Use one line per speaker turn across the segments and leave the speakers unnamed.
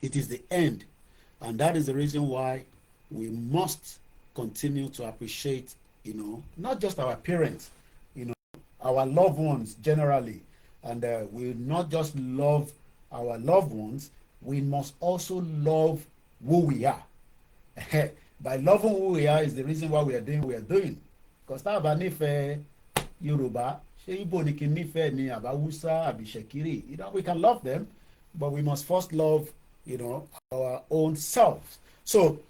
It is the end. And that is the reason why we must continue to appreciate, not just our parents, our loved ones generally. And we not just love our loved ones, we must also love who we are. By loving who we are is the reason why we are doing what we are doing. Because tá a bá nífẹ̀ẹ́ Yorùbá, ṣé Igbo ni kí n nífẹ̀ẹ́ ni àbí Hausa àbí Ṣẹ̀kírì? We can love them, but we must first love, our own selves. So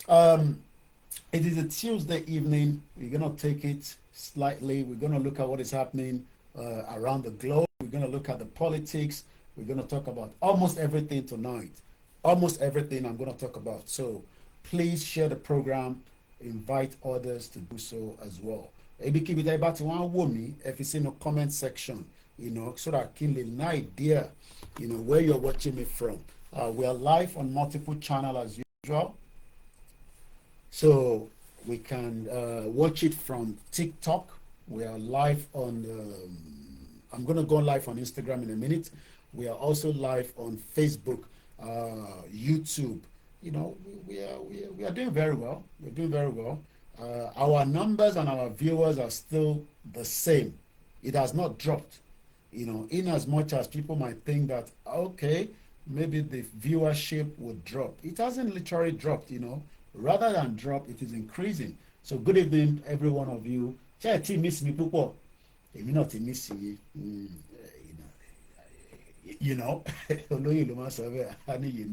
it is a Tuesday evening. We're going to take it slightly. We're going to look at what is happening around the globe. We're going to look at the politics. We're going to talk about almost everything tonight. Almost everything I'm going to talk about. So please share the program. Invite others to do so as well. Ibikíbi tẹ́ bá ti wá ń wò mí, ẹ fi sínú comment section, so that kí n lè ní idea, where you're watching me from. We are live on multiple channels as usual. So we can watch it from TikTok. We are live on, I'm going to go live on Instagram in a minute. We are also live on Facebook, YouTube. We are doing very well. We're doing very well. Our numbers and our viewers are still the same. It has not dropped. In as much as people might think that, okay, maybe the viewership would drop. It hasn't literally dropped, Rather than drop, it is increasing. So good evening, every one of you. Ṣé ẹ ti miss mi púpọ̀? Èmi náà ti miss yín. Olóyè ló máa sọ bẹ́ẹ̀, honey.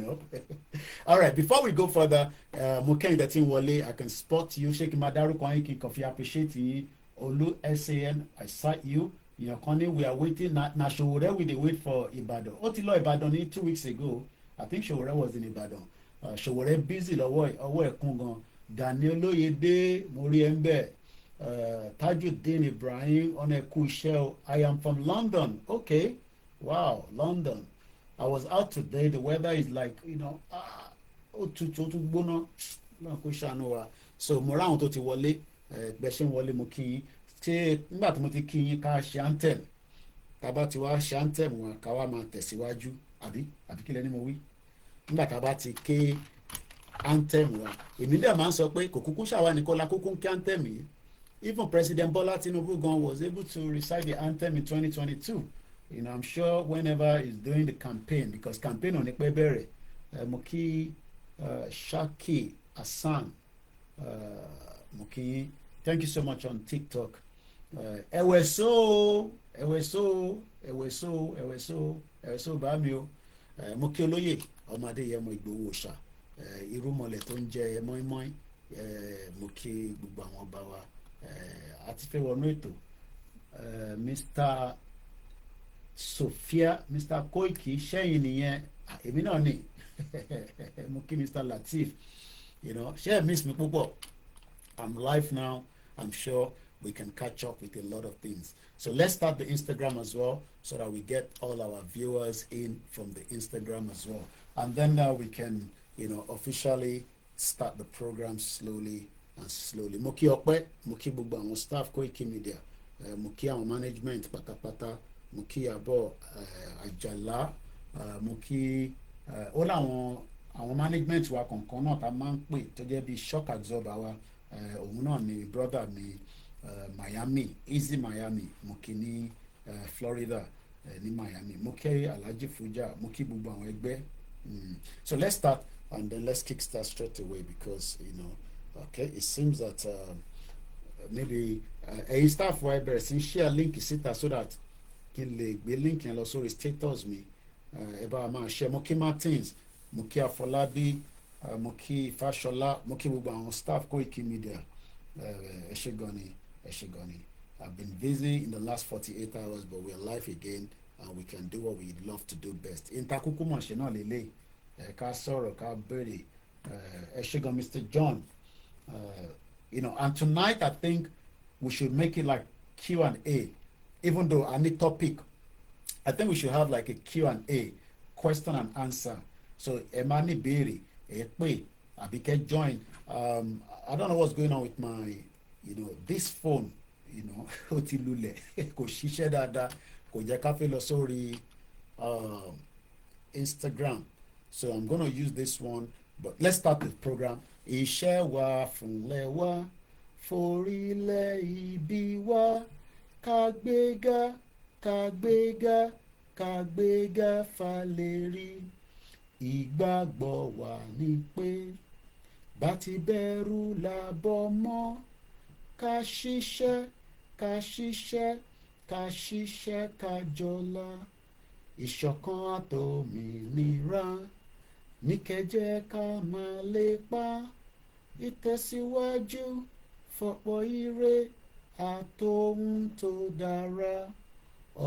All right, before we go further, mo kẹ́yìn that in Wale, I can spot you. Ṣé kí n máa dárúkọ yín kí n kàn fi appreciate yín. Olu SAN, I cite you. Connie, we are waiting. Na Sowore we dey wait for Ibadan. Ó ti lọ Ibadan 2 weeks ago. I think Sowore was in Ibadan. Sowore busy lọ́wọ́ ẹ̀kún gan. Gani Olóyèdé, mo rí ẹ ń bẹ̀. Tajuddin Ibrahim, ọ̀nà ẹ̀kú iṣẹ́. I am from London. Okay. Wow, London. I was out today. The weather is like, ó tutù ó tún gbóná. Náà kó ṣàánú wa. So mo ráhùn tó ti wọlé. Gbẹ̀ṣẹ̀ wọlé mo kí yín. Ṣé nígbà tí mo ti kí yín ká ṣe anthem. Tá a bá ti wá ṣe anthem wọn ká wá máa tẹ̀síwájú. Àbí kí lẹ́ni mo wí? Nígbà tá a bá ti ké anthem wa. Èmi dẹ̀ máa ń sọ pé kò kúkú ṣàwa nìkan la kúkú ń ké anthem yìí. Even President Bola Tinubu gan was able to recite the anthem in 2022. I'm sure whenever he's doing the campaign, because campaign on pẹ́ bẹ̀rẹ̀, mo kí Shaki Hassan, mo kí, thank you so much on TikTok. Ẹ̀wẹ̀só bá mi o. Mo kí olóyè ọmọdé yẹn mo Ìgbòho Òòṣà, irúmọlẹ̀ tó ń jẹ mọ́ínmọ́ín, mo kí gbogbo àwọn ọba wa, àti fẹ́ wọnú ètò. Mr. Sophia, Mr. Koiki, ṣẹ́yìn nìyẹn, èmi náà ni. Mo kí Mr. Latif, ṣé miss mi púpọ̀. I'm live now. I'm sure we can catch up with a lot of things. So let's start the Instagram as well, so that we get all our viewers in from the Instagram as well. And then now we can, officially start the program slowly and slowly. Mo kí Ọpẹ́, mo kí gbogbo àwọn staff Koikimedia, mo kí àwọn management pátápátá, mo kí Àbọ̀ Àjàlá, mo kí ó láwọn management wa kọ̀ọ̀kan náà tá a máa ń pè tó jẹ́ bí shock absorber wa, òun náà ni brother mi Miami, Easy Miami, mo kí ní Florida ní Miami, mo kí Alhaji Fuja, mo kí gbogbo àwọn ẹgbẹ́. So let's start and then let's kickstart straight away because okay, it seems that maybe a staff wa bẹ̀rẹ̀ sí share link síta so that kí n lè gbé link yẹn lọ sórí status mi, ẹ bá máa share. Mo kí Martins, mo kí Afọlábí, mo kí Fáṣọlá, mo kí gbogbo àwọn staff Koikimedia, ẹ ṣé gan ni. I've been busy in the last 48 hours, but we're live again and we can do what we love to do best. Intakuku mọ̀ ṣe náà lélẹ̀, ká sọ̀rọ̀ ká béèrè, ẹ ṣé gan Mr. John. And tonight I think we should make it like Q&A, even though I need topic. I think we should have like a Q&A, question and answer. So Emani Berry, Ekpe, Abike join. I don't know what's going on with my, this phone, ó ti lulẹ̀, kò ṣiṣẹ́ dáadáa, kò jẹ́ ká fẹ́ lọ sórí Instagram. So I'm going to use this one, but let's start the program. Iṣẹ́ wa fúnlẹ̀ wa, forílẹ̀ ibi wa, kàgbéga, kàgbéga, kàgbéga fàlérí. Ìgbàgbọ́ wa ni pé bá ti bẹ̀rù làbọ̀ mọ́, ká ṣiṣẹ́, ká ṣiṣẹ́, ká ṣiṣẹ́, ká jọlá. Ìṣọ̀kan àtòmìnira ní kẹ́jẹ́ ká máa lépa. Ìtẹ̀síwájú fọ̀pọ̀ ire àtòhun tó dára.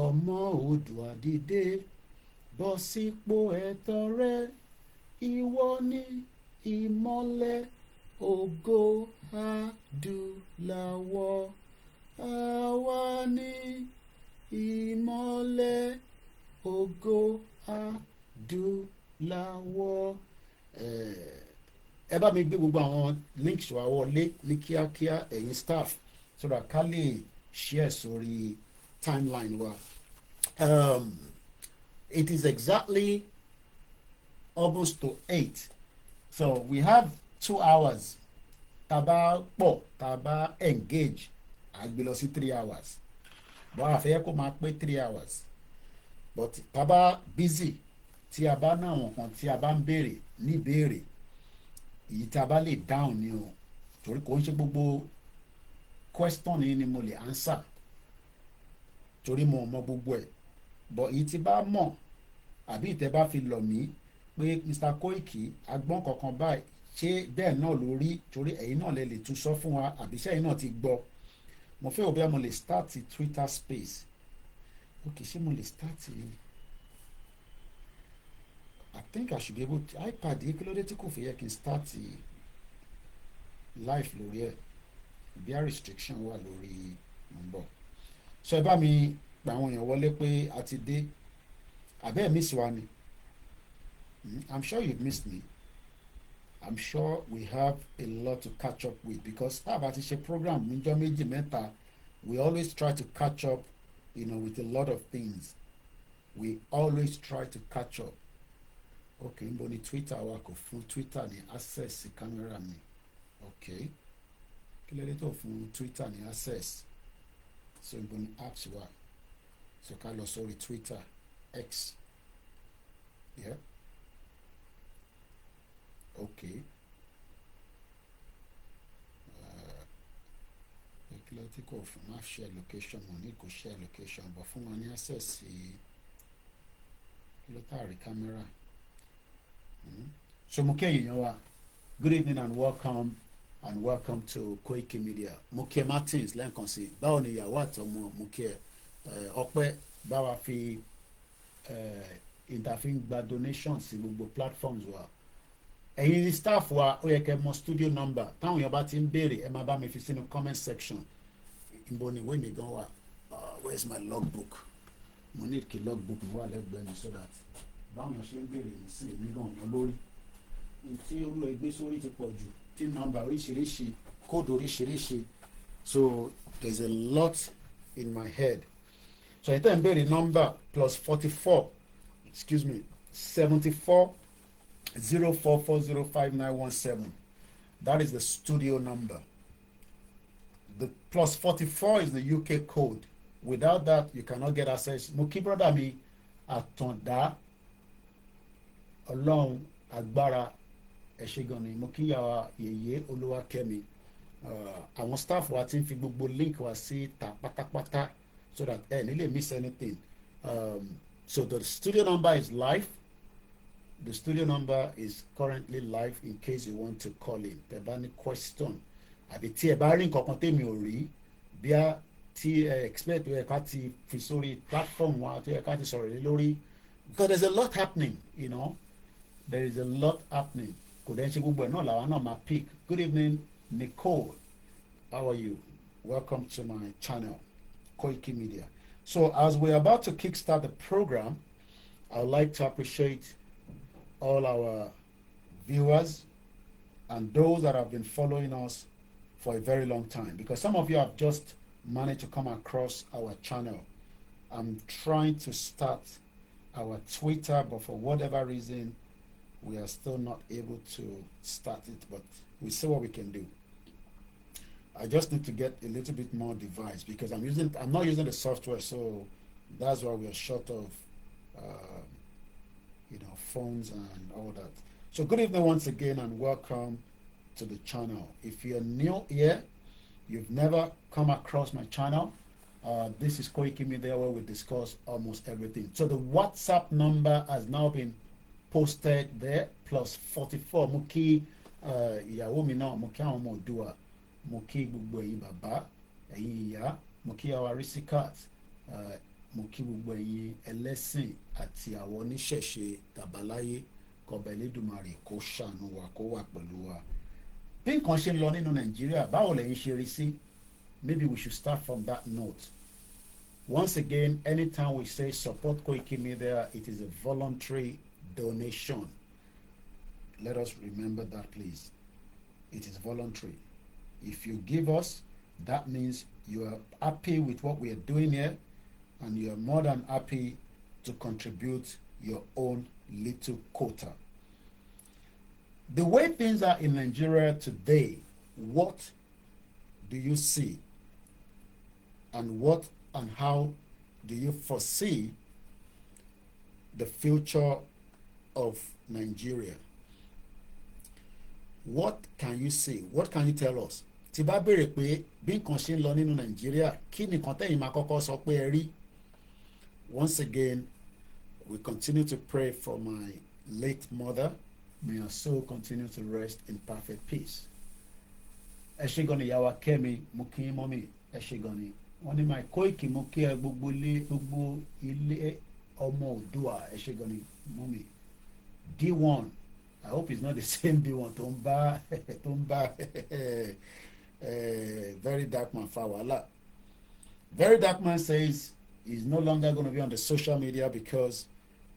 Ọmọ Oòduà dìde, bọ́ sípò ẹ̀tọ́ rẹ. Ìwọ ni ìmọ́lẹ̀ ògo adúláwọ̀. Àwa ni ìmọ́lẹ̀ ògo adúláwọ̀. Ẹ bá mi gbé gbogbo àwọn links wa wọlé ní kíákíá ẹ̀yin staff so that ká lè share sórí timeline wa. It is exactly almost to 8. So we have 2 hours. Taba pọ̀, taba engage, àgbé lọ sí 3 hours. But àfẹ́ kó máa pé 3 hours. But taba busy, tí a bá náà wọn kan tí a bá ń béèrè ní béèrè, èyí tí a bá lè down ni o. Torí kò ń ṣe gbogbo question yìí ni mo lè answer. Torí mo mọ gbogbo ẹ̀. But èyí tí bá mọ̀ àbí ìtẹ́ bá fi lọ̀ mí pé Mr. Koiki agbọ́n kankan báyìí ṣé bẹ́ẹ̀ náà ló rí, torí ẹ̀yin náà lè tún sọ fún wa àbí ṣé ẹ̀yin náà ti gbọ́. Mo fẹ́ òbí mo lè start Twitter space. Okay, ṣé mo lè start I think I should be able to iPad yìí kí ló dé tí kò fi yẹ kí n start live lórí ẹ̀ bí a restriction wà lórí nọ́mbọ̀. So ẹ bá mi gba àwọn èèyàn wọlé pé a ti dé. Àbẹ́ miss wa ni. I'm sure you've missed me. I'm sure we have a lot to catch up with because tá a bá ti ṣe program níjọ́ méjì mẹ́ta, we always try to catch up, with a lot of things. We always try to catch up. Okay, níbo ni Twitter wa kò fún Twitter ní access camera mi. Okay, kí ló dé tó fún Twitter ní access? So níbo ni apps wa? So ká lọ sórí Twitter X. Yeah. Okay. Kí ló tí kò fún ma share location, mo ní kò share location, but fún wa ní access sí kí ló tá rí camera. So mo kí ẹ̀yin wa, good evening and welcome to Koikimedia. Mo kí Martins lẹ́ǹkan sí, báwo ni ìyàwó àtọmọ mo kí ẹ ọpẹ́ báwa fi ìdàfin gba donations sí gbogbo platforms wa. Ẹ̀yin staff wa ó yẹ kẹ́ mọ̀ studio number táwọn èèyàn bá ti ń béèrè ẹ máa bá mi fi sínú comment section. Ìbò ni ìwé mi gan wà. Where's my logbook? Mo need kí logbook mi wà lẹ́gbẹ̀ẹ́ mi so that báwọn èèyàn ṣe ń béèrè mi sí èmi gan yan lórí. Tí olú ẹgbẹ́ sórí ti pọ̀ jù, tí number oríṣiríṣi, code oríṣiríṣi. So there's a lot in my head. So ẹ̀ tẹ́ ń béèrè number +44, 74 04405917. That is the studio number. The +44 is the UK code. Without that, you cannot get access. Mo kí brother mi Àtàndá Ọlọ́run agbára ẹ ṣé gan ni. Mo kí yàrá yèyé Olúwakẹ́mi. Àwọn staff wa ti ń fi gbogbo link wa sí ta pátápátá so that ẹ ní lè miss anything. So the studio number is live. The studio number is currently live in case you want to call in. Tẹ́ bá ní question àbí tí ẹ bá rí nǹkan kan tèmi ò rí bí a ti expect ẹ ká ti fi sórí platform wa tó yẹ ká ti sọ̀rọ̀ lé lórí because there's a lot happening, there is a lot happening. Kò dẹ́n ṣe gbogbo ẹ̀ náà làwa náà máa pick. Good evening, Nicole. How are you? Welcome to my channel, Koikimedia. So as we're about to kickstart the program, I would like to appreciate all our viewers and those that have been following us for a very long time, because some of you have just managed to come across our channel. I'm trying to start our Twitter, but for whatever reason we are still not able to start it, but we see what we can do. I just need to get a little bit more device because I'm not using the software, so that's why we are short of phones and all that. So good evening once again and welcome to the channel. If you're new here, you've never come across my channel, this is Koikimedia, where we discuss almost everything. So the WhatsApp number has now been posted there, +44. Mo kí ìyàwó mi náà, mo kí àwọn ọmọ Oòduà, mo kí gbogbo ẹ̀yin bàbá, ẹ̀yin ìyá, mo kí àwọn Aristocrat, mo kí gbogbo ẹ̀yin ẹlẹ́sìn àti àwọn oníṣẹ̀ṣe tàbáláyé, kọ́ba Elédùmarè kó ṣàánú wa, kó wà pẹ̀lú wa. Bí nǹkan ṣe ń lọ nínú Nàìjíríà, báwo lẹ̀yin ṣe rí sí? Maybe we should start from that note. Once again, anytime we say support Koikimedia, it is a voluntary donation. Let us remember that, please. It is voluntary. If you give us, that means you are happy with what we are doing here, and you are more than happy to contribute your own little quota. The way things are in Nigeria today, what do you see? And what and how do you foresee the future of Nigeria? What can you see? What can you tell us? Tí bá béèrè pé bí nǹkan ṣe ń lọ nínú Nàìjíríà, kí ni nǹkan tẹ́yin máa kọ́kọ́ sọ pé ẹ rí? Once again, we continue to pray for my late mother. May her soul continue to rest in perfect peace. Ẹ ṣé gan ni ìyá wa Kẹ́mi, mo kí yín mọ́mì, ẹ ṣé gan ni. Wọ́n ní my Koiki, mo kí ẹ gbogbo ilé ọmọ Oòduà, ẹ ṣé gan ni mọ́mì. D1, I hope it's not the same D1 tó ń bá Very Dark Man fa wàhálà. Very Dark Man says he's no longer going to be on the social media because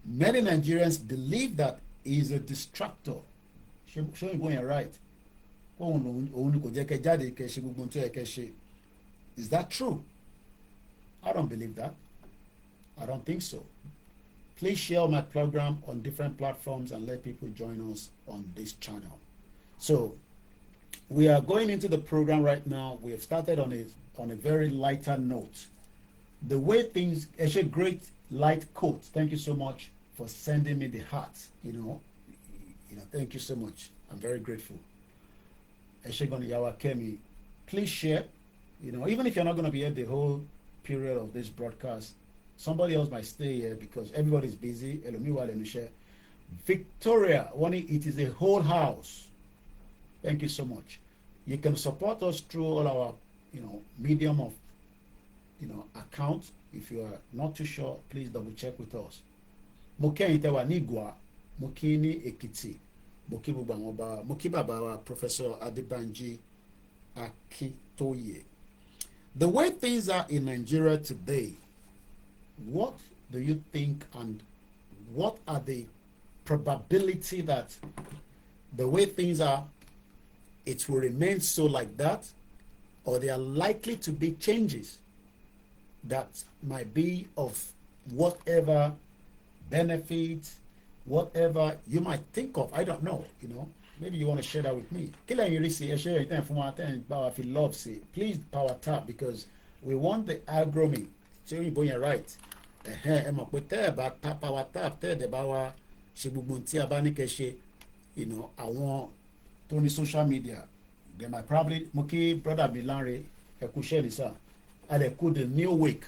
many Nigerians believe that he is a distractor. Ṣé ìbọn yẹn right? Òun ni kò jẹ́ kẹ́ jáde kẹ́ ṣe gbogbo ohun tó yẹ kẹ́ ṣe. Is that true? I don't believe that. I don't think so. Please share my program on different platforms and let people join us on this channel. So we are going into the program right now. We have started on a very lighter note. The way things, actually great light quote. Thank you so much for sending me the heart. Thank you so much. I'm very grateful. Eshegon Yawa Kemi, please share. Even if you're not going to be here the whole period of this broadcast, somebody else might stay here because everybody's busy. Victoria, it is a whole house. Thank you so much. You can support us through all our, medium of, account. If you are not too sure, please double check with us. Moke itewa nigwa, mokini ekiti, moki baba, moki baba Professor Adebanji Akitoye. The way things are in Nigeria today, what do you think and what are the probability that the way things are, it will remain so like that, or there are likely to be changes that might be of whatever benefit, whatever you might think of? I don't know, Maybe you want to share that with me. Please power tap because we want the algorithm. So you're right. Power tap I want Tony social media. They might probably Muki brother Milanre Ekusheli and they could the new week.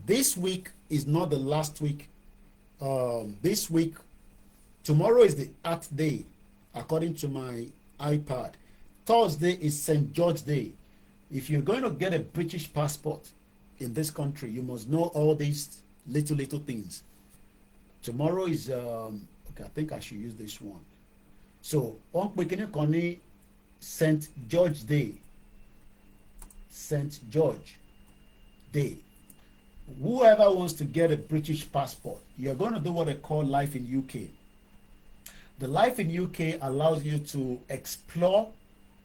This week is not the last week. This week, tomorrow is the 8th day. According to my iPad, Thursday is St. George Day. If you're going to get a British passport in this country, you must know all these little things. Tomorrow is, okay, I think I should use this one. So, on Koikimedia, St. George Day. St. George Day. Whoever wants to get a British passport, you're going to do what they call Life in UK. The Life in UK allows you to explore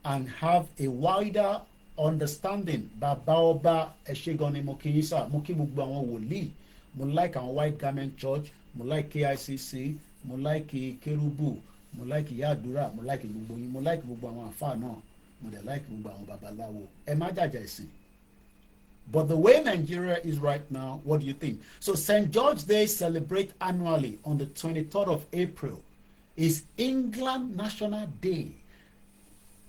and have a wider understanding. Babaoba Eshegoni Mokiyisa, Moki Mugbawa Woli, mo like our White Garment Church, mo like KICC, mo like Kerubu, mo like ìyá àdúrà, mo like gbogbo yín, mo like gbogbo àwọn àfáà náà, mo dẹ̀ like gbogbo àwọn babaláwo. Ẹ má jàjà ẹ̀sìn. But the way Nigeria is right now, what do you think? So St. George Day celebrate annually on the 23rd of April is England National Day.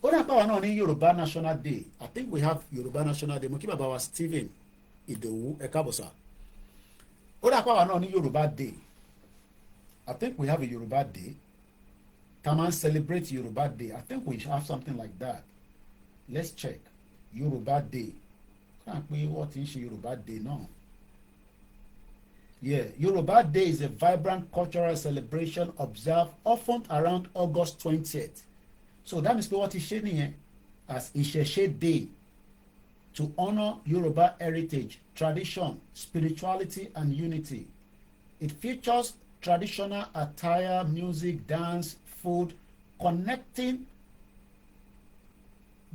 Ó dà pàwọn náà ní Yorùbá National Day. I think we have Yorùbá National Day. Mo kí bàbá wa Stephen Ìdòwú ẹ káàbọ̀ sà. Ó dà pàwọn náà ní Yorùbá Day. I think we have a Yorùbá Day. Come and celebrate Yorùbá Day. I think we have something like that. Let's check. Yorùbá Day. Can't we what is Yorùbá Day now? Yeah, Yorùbá Day is a vibrant cultural celebration observed often around August 20th. So that means what is shading as Ìṣẹ̀ṣe Day to honor Yoruba heritage, tradition, spirituality, and unity. It features traditional attire, music, dance, food, connecting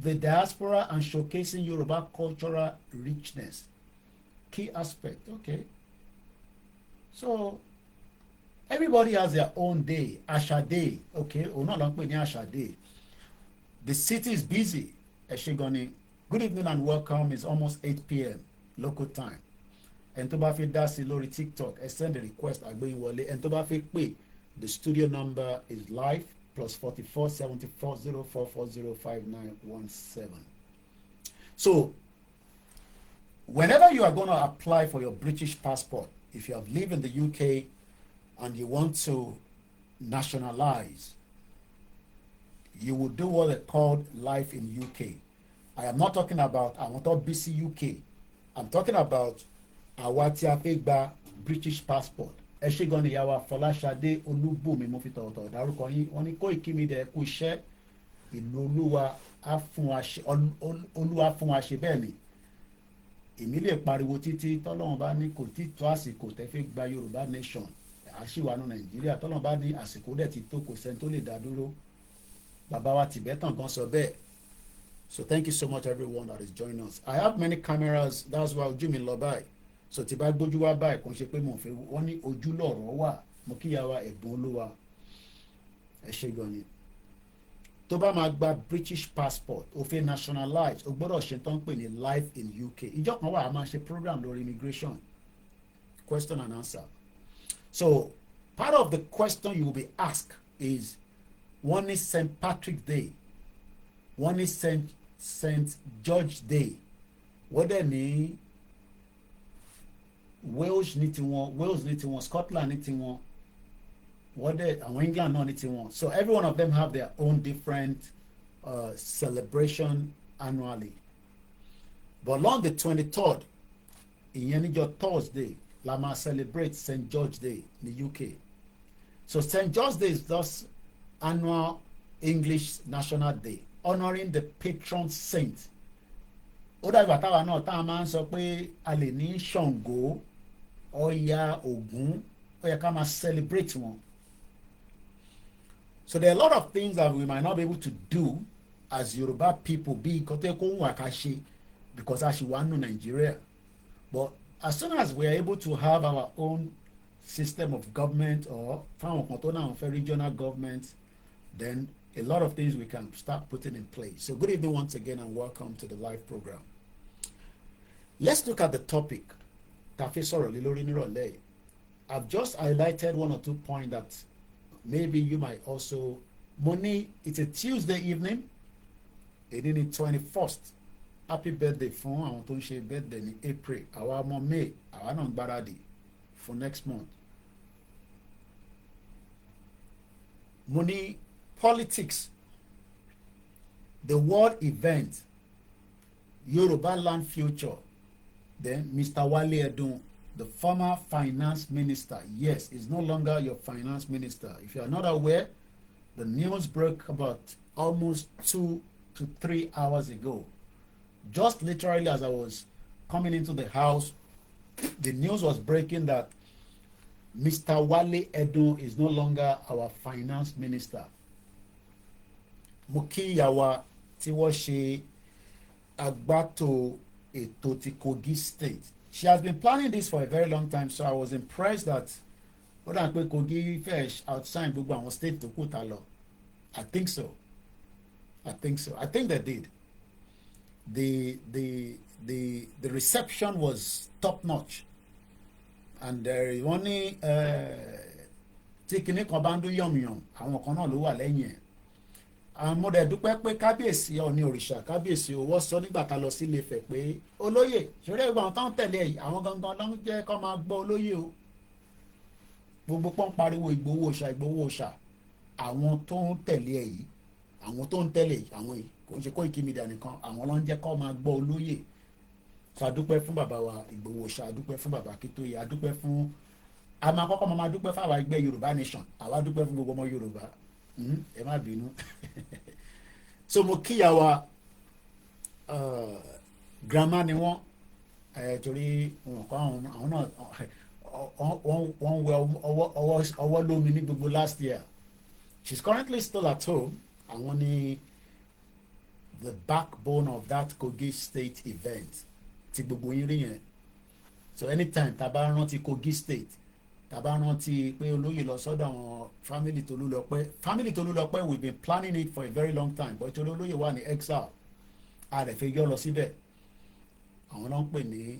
the diaspora and showcasing Yoruba cultural richness. Key aspect, okay. So everybody has their own day, Àṣà Day, okay. Or not long Àṣà Day. The city is busy. Eshigoni, good evening and welcome. It's almost 8 p.m. local time. And tó bá fẹ́ dá sí lórí TikTok, send a request Agbeyin Wale. And tó bá fẹ́ pè, the studio number is live +44 74 0440 5917. So whenever you are going to apply for your British passport, if you have lived in the UK and you want to nationalize, you will do what they called life in UK. I am not talking about I want to BC UK. I'm talking about àwa tí a fẹ́ gba British passport. Ẹ ṣé gan ni ìyá wa Fọláṣadé Olúbùnmi mo fi tọ̀wọ̀tọ̀wọ̀ dárúkọ yín. Wọ́n ní Koikimedia ẹ kú iṣẹ́, ìlú Olúwa á fún wa ṣe, Olúwa fún wa ṣe bẹ́ẹ̀ ni. Èmi lè pariwo títí tọ́lọ́run bá ní kò tí tó àsìkò tẹ́ fẹ́ gba Yorùbá nation. Àṣìwà ní Nàìjíríà tọ́lọ́run bá ní àsìkò dẹ̀ ti tó kò sẹ́ni tó lè dá dúró. Bàbá wa Tibetan gan sọ bẹ́ẹ̀. So thank you so much everyone that is joining us. I have many cameras, that's why ojú mi lọ báyìí. So tí bá gbójú wá báyìí kò ń ṣe pé mo fẹ́ wọ́n ní ojú lọ̀rọ̀ wà, mo kíyà wa Ẹ̀bùn Olúwa. Ẹ ṣé gan ni. Tó bá máa gba British passport, ó fẹ́ nationalize, ó gbọ́dọ̀ ṣe tán pè ní life in UK. Ìjọ kan wà a máa ṣe program lórí immigration, question and answer. So part of the question you will be asked is one is St. Patrick's Day, one is St. George Day. Wọ́n dẹ̀ ní Wales ní tiwọn, Scotland ní tiwọn, wọ́n dẹ̀ àwọn England náà ní tiwọn. So every one of them have their own different celebration annually. But on the 23rd, ìyẹn níjọ́ Thursday, la máa celebrate St. George Day ní UK. So St. George Day is thus annual English National Day, honouring the patron saint. Ó dàbí àtàwà náà tá a máa ń sọ pé a lè ní Ṣàngó, Ọya, Ògún, ó yẹ ká máa celebrate wọn. So there are a lot of things that we might not be able to do as Yoruba people bí nǹkan tó yẹ kó ń wà ká ṣe because a ṣì wà nù Nigeria. But as soon as we are able to have our own system of government or fáwọn kan tó náà fẹ́ regional government, then a lot of things we can start putting in place. So good evening once again and welcome to the live program. Let's look at the topic. I've just highlighted one or 2 points that maybe you might also. Money, it's a Tuesday evening. It is the 21st. Happy birthday fún àwọn tó ń ṣe birthday ní April. Àwa ọmọ May, àwa náà ń gbáradì for next month. Money, politics, the world event, Yorùbáland future. Then Mr. Wale Edun, the former finance minister, yes, is no longer your finance minister. If you are not aware, the news broke about almost 2 to 3 hours ago. Just literally as I was coming into the house, the news was breaking that Mr. Wale Edun is no longer our finance minister. Mukiyawa tí wọ́n ṣe agbátò ètò ti Kogi State. She has been planning this for a very long time, so I was impressed that ó dà pé Kogi fẹ́ outside gbogbo àwọn state tó kù ta lọ. I think so. I think so. I think they did. The reception was top notch, and wọ́n ní tí kinní kan bá ń dún yànmùyàn àwọn kan náà ló wà lẹ́yìn ẹ̀. Mo dẹ̀ dúpẹ́ pé kábíyèsí Ọọ̀ni òrìṣà kábíyèsí owó sọ nígbà tá lọ sí Ilé-Ifẹ̀ pé olóyè ṣeré ìgbà tó ń tẹ̀lé yìí àwọn gangan ló ń jẹ́ kó máa gbọ́ olóyè o. Gbogbo pọ́n pariwo Ìgbòho òòṣà Ìgbòho òòṣà, àwọn tó ń tẹ̀lé ẹ̀ yìí àwọn tó ń tẹ̀lé àwọn yìí kò ń ṣe Koikimedia nìkan, àwọn ló ń jẹ́ kó máa gbọ́ olóyè. So adúpẹ́ fún bàbá wa Ìgbòho òòṣà, adúpẹ́ fún bàbá Akíntóyè, adúpẹ́ fún a máa kọ́kọ́ máa dúpẹ́ fáwọn ẹgbẹ́ Yorùbá nation, àwa dúpẹ́ fún gbogbo ọmọ Yorùbá. Ẹ má bínú. So mo kíyà wa grandma ni wọ́n torí wọn kọ́ àwọn náà wọ́n wẹ ọwọ́ lómi ní gbogbo last year. She's currently still at home. Àwọn ni the backbone of that Kogi State event tí gbogbo yín rí yẹn. So anytime tá bá rántí Kogi State, tá bá rántí pé olóyè lọ sọ́dọ̀ àwọn family Tolúlọpẹ́, we've been planning it for a very long time, but torí olóyè wà ní exile a rẹ̀ fẹ́ yọ lọ síbẹ̀. Àwọn náà ń pè ní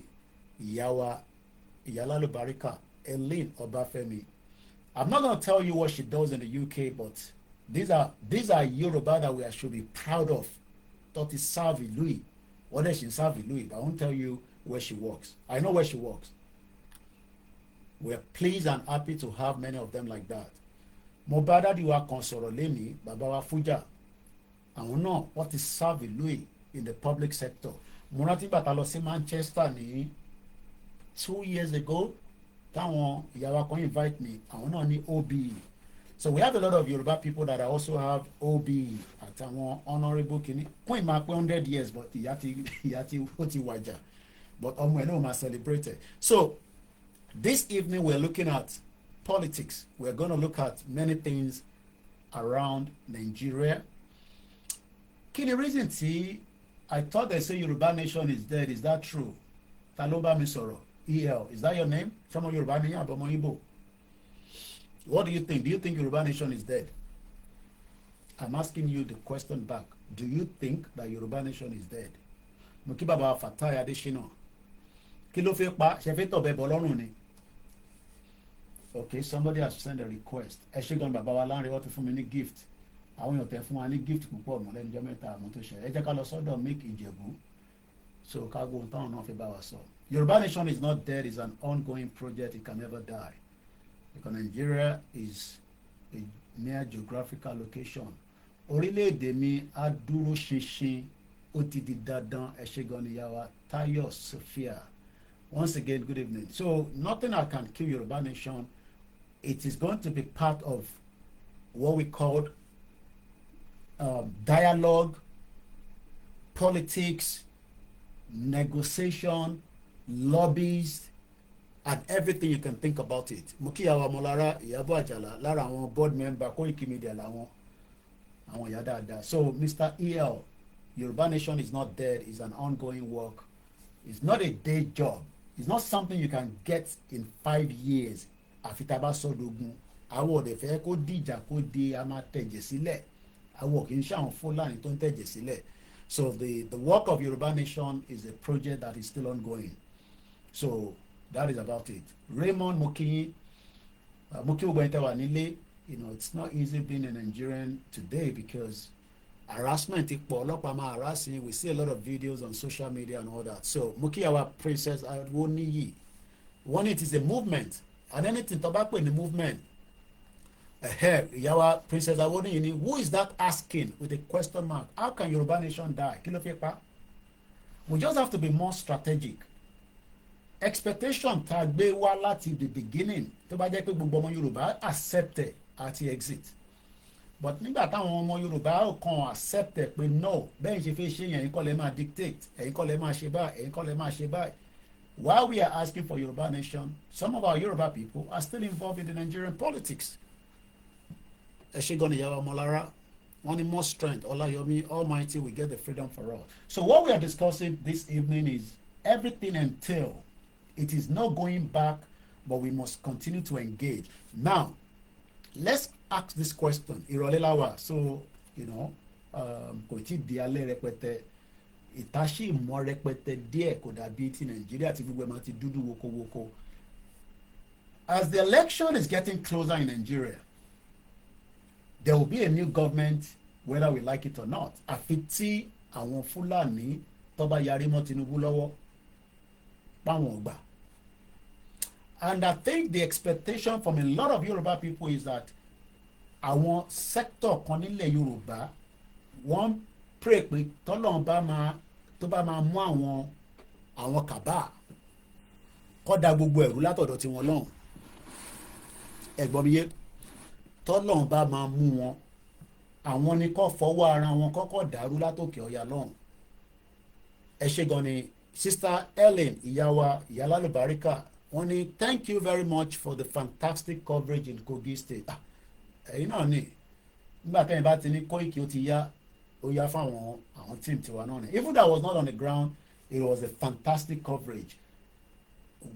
ìyá wa ìyá lálùbáríkà Ellen Ọbáfẹ́mi. I'm not going to tell you what she does in the UK, but these are Yoruba that we should be proud of. Tó ti serve ìlú yìí, wọ́n dẹ̀ ṣì ń serve ìlú yìí, but I won't tell you where she works. I know where she works. We're pleased and happy to have many of them like that. Mo bá dádì wa kan sọ̀rọ̀ lénìí, bàbá wa Fújà, àwọn náà wọ́n ti serve ìlú yìí in the public sector. Mo rántí bàtà lọ sí Manchester ní 2 years ago, táwọn ìyá wa kan invite me, àwọn náà ní OBE. So we have a lot of Yoruba people that also have OBE àtàwọn honourable kìíní. Kún ìmọ̀ pé 100 years, but ìyá ti ó ti wàjà, but ọmọ ẹ̀ náà máa celebrate it. So this evening we're looking at politics. We're going to look at many things around Nigeria. Kí ni reason tí I thought they say Yoruba nation is dead? Is that true? Ta ló bá mi sọ̀rọ̀? EL, is that your name? Ṣọmọ Yorùbá ni àbọ̀mọ Igbo? What do you think? Do you think Yoruba nation is dead? I'm asking you the question back. Do you think that Yoruba nation is dead? Mo kí bàbá Fatai Adesina. Kí ló fẹ́ pa? Ṣé fẹ́ tọ̀bẹ̀ bọ̀ lọ́rùn ni? Okay, somebody has sent a request. Ẹ ṣé gan bàbá wa láàrin wọ́n ti fún mi ní gift. Àwọn èèyàn tẹ̀ fún wa ní gift púpọ̀ mọ́ lẹ́nu ọjọ́ mẹ́ta àmọ́ tó ṣe. Ẹ jẹ́ ká lọ sọ́dọ̀ Make Ìjẹ̀bú. So ká gbóhùn táwọn náà fi bá wa sọ. Yoruba nation is not dead. It's an ongoing project. It can never die. Because Nigeria is a mere geographical location. Orílẹ̀-èdè mi á dúró ṣinṣin, ó ti di dandan. Ẹ ṣé gan ni ìyá wa Tayo Sophia. Once again, good evening. So nothing that can kill Yoruba nation. It is going to be part of what we call dialogue, politics, negotiation, lobbies, and everything you can think about it. Mukiyawa Molara, Iyabo Ajala, lára àwọn board member Koikimedia làwọn àwọn ìyá dáadáa. So Mr. EL, Yoruba nation is not dead. It's an ongoing work. It's not a day job. It's not something you can get in 5 years. Àfitaba sọdọ̀gún. Àwọn ọ̀dẹ̀ fẹ́ kó dìjà kó di a máa tẹ̀jẹ̀ sílẹ̀. Àwọn kì í ṣe àwọn Fúlàní tó ń tẹ̀jẹ̀ sílẹ̀. So the work of Yoruba nation is a project that is still ongoing. So that is about it. Raymond Mokinyi, Mokinyi Ogbentewa nílé, it's not easy being a Nigerian today because harassment pọ̀, ọlọ́pàá máa harass you. We see a lot of videos on social media and all that. So Mokiyawa Princess Awoniyi, one, it is a movement, and anything tó bá pè ní movement. Ìyàwó Princess Awoniyi ni, who is that asking with a question mark? How can Yoruba nation die? Kí ló fẹ́ pa? We just have to be more strategic. Expectation tá a gbé wá láti the beginning tó bá jẹ́ pé gbogbo ọmọ Yorùbá accept it àti exit. But nígbà táwọn ọmọ Yorùbá kan accept it pé no, bẹ́ẹ̀ ṣe fẹ́ ṣe yẹn, ẹ̀yin kọ́ lẹ máa dictate, ẹ̀yin kọ́ lẹ máa ṣe báyìí, ẹ̀yin kọ́ lẹ máa ṣe báyìí. While we are asking for Yoruba nation, some of our Yoruba people are still involved in the Nigerian politics. Ẹ ṣé gan ni ìyá wa Ọmọlára, wọ́n ní more strength, Olayomi Almighty will get the freedom for all. So what we are discussing this evening is everything entailed. It is not going back, but we must continue to engage. Now, let's ask this question ìrọ̀lẹ́ la wà so kò tí ì di alẹ́ rẹpẹtẹ ìtaṣí ìmọ̀ rẹpẹtẹ díẹ̀ kò dàbí ti Nàìjíríà tí gbogbo ẹ̀ máa ti dúdú wokowoko. As the election is getting closer in Nigeria, there will be a new government whether we like it or not. Àfi tí àwọn Fúlàní tó bá yarí mọ́ Tinubu lọ́wọ́ báwọn gbà. And I think the expectation from a lot of Yoruba people is that àwọn sector kan nílẹ̀ Yorùbá wọ́n pray pé tọ́lọ́run tó bá máa mú àwọn kàbá kó da gbogbo ẹ̀rú látọ̀dọ̀ tiwọn lọ́hùn. Ẹ̀gbọ́n mi yé tọ́lọ́run bá máa mú wọn àwọn ni kó fọwọ́ ara wọn kọ́kọ́ dàrú látòkè ọ̀yà lọ́hùn. Ẹ ṣé gan ni Sister Ellen ìyáwa ìyálálùbáríkà wọ́n ní thank you very much for the fantastic coverage in Kogi State. Ẹ̀yin náà ni nígbà tẹ́yìn bá ti ní Koiki ó ti yá ó yá fún àwọn team tiwa náà ni. Even though I was not on the ground, it was a fantastic coverage.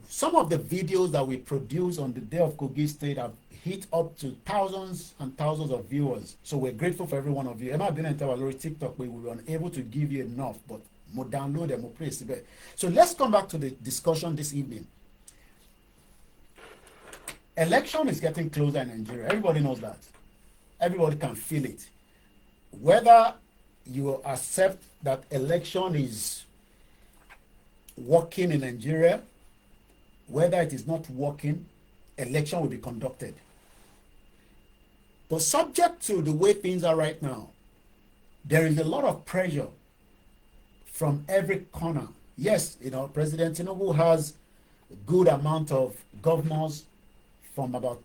Some of the videos that we produced on the day of Kogi State have hit up to thousands and thousands of viewers. So we're grateful for every one of you. Emma didn't tell us TikTok, we were unable to give you enough, but more download and more praise. So let's come back to the discussion this evening. Election is getting closer in Nigeria. Everybody knows that. Everybody can feel it. Whether you accept that election is working in Nigeria, whether it is not working, election will be conducted. But subject to the way things are right now, there is a lot of pressure from every corner. Yes, President Tinubu has a good amount of governors from about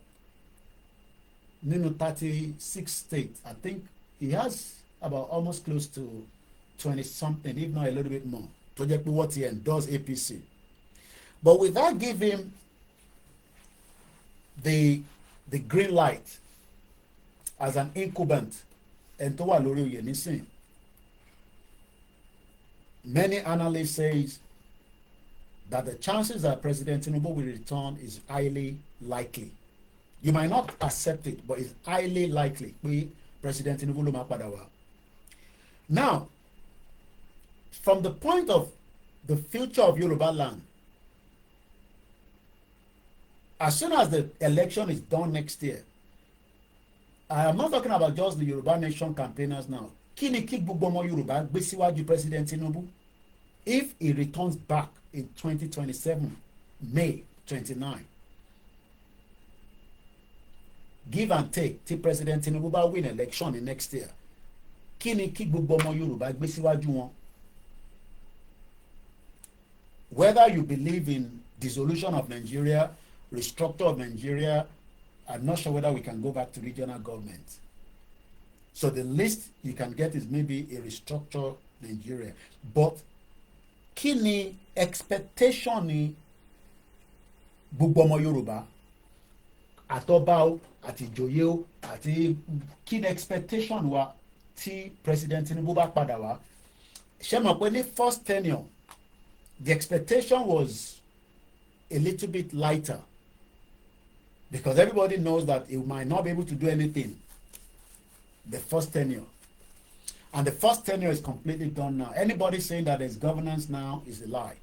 36 states. I think he has about almost close to 20 something, if not a little bit more, to get what he endorsed APC. But will that give him the green light as an incumbent? And to wà lórí oyè nísìn, many analysts say that the chances that President Tinubu will return is highly likely. You might not accept it, but it's highly likely pé President Tinubu ló máa padà wá. Now, from the point of the future of Yorùbáland, as soon as the election is done next year, I am not talking about just the Yoruba Nation campaigners now. Kí ni kí gbogbo ọmọ Yorùbá gbé síwájú President Tinubu if he returns back in 2027, May 29? Give and take till President Tinubu bá win election in next year. Kí ni kí gbogbo ọmọ Yorùbá gbé síwájú wọn? Whether you believe in dissolution of Nigeria, restructure of Nigeria, I'm not sure whether we can go back to regional government. So the least you can get is maybe a restructure Nigeria. But kí ni expectation ni gbogbo ọmọ Yorùbá àtọba o àti ìjòyè o àti kí ni expectation wa tí President Tinubu bá padà wá? Ṣé mọ̀ pé ní first tenure the expectation was a little bit lighter because everybody knows that he might not be able to do anything the first tenure. And the first tenure is completely done now. Anybody saying that there's governance now is a lie.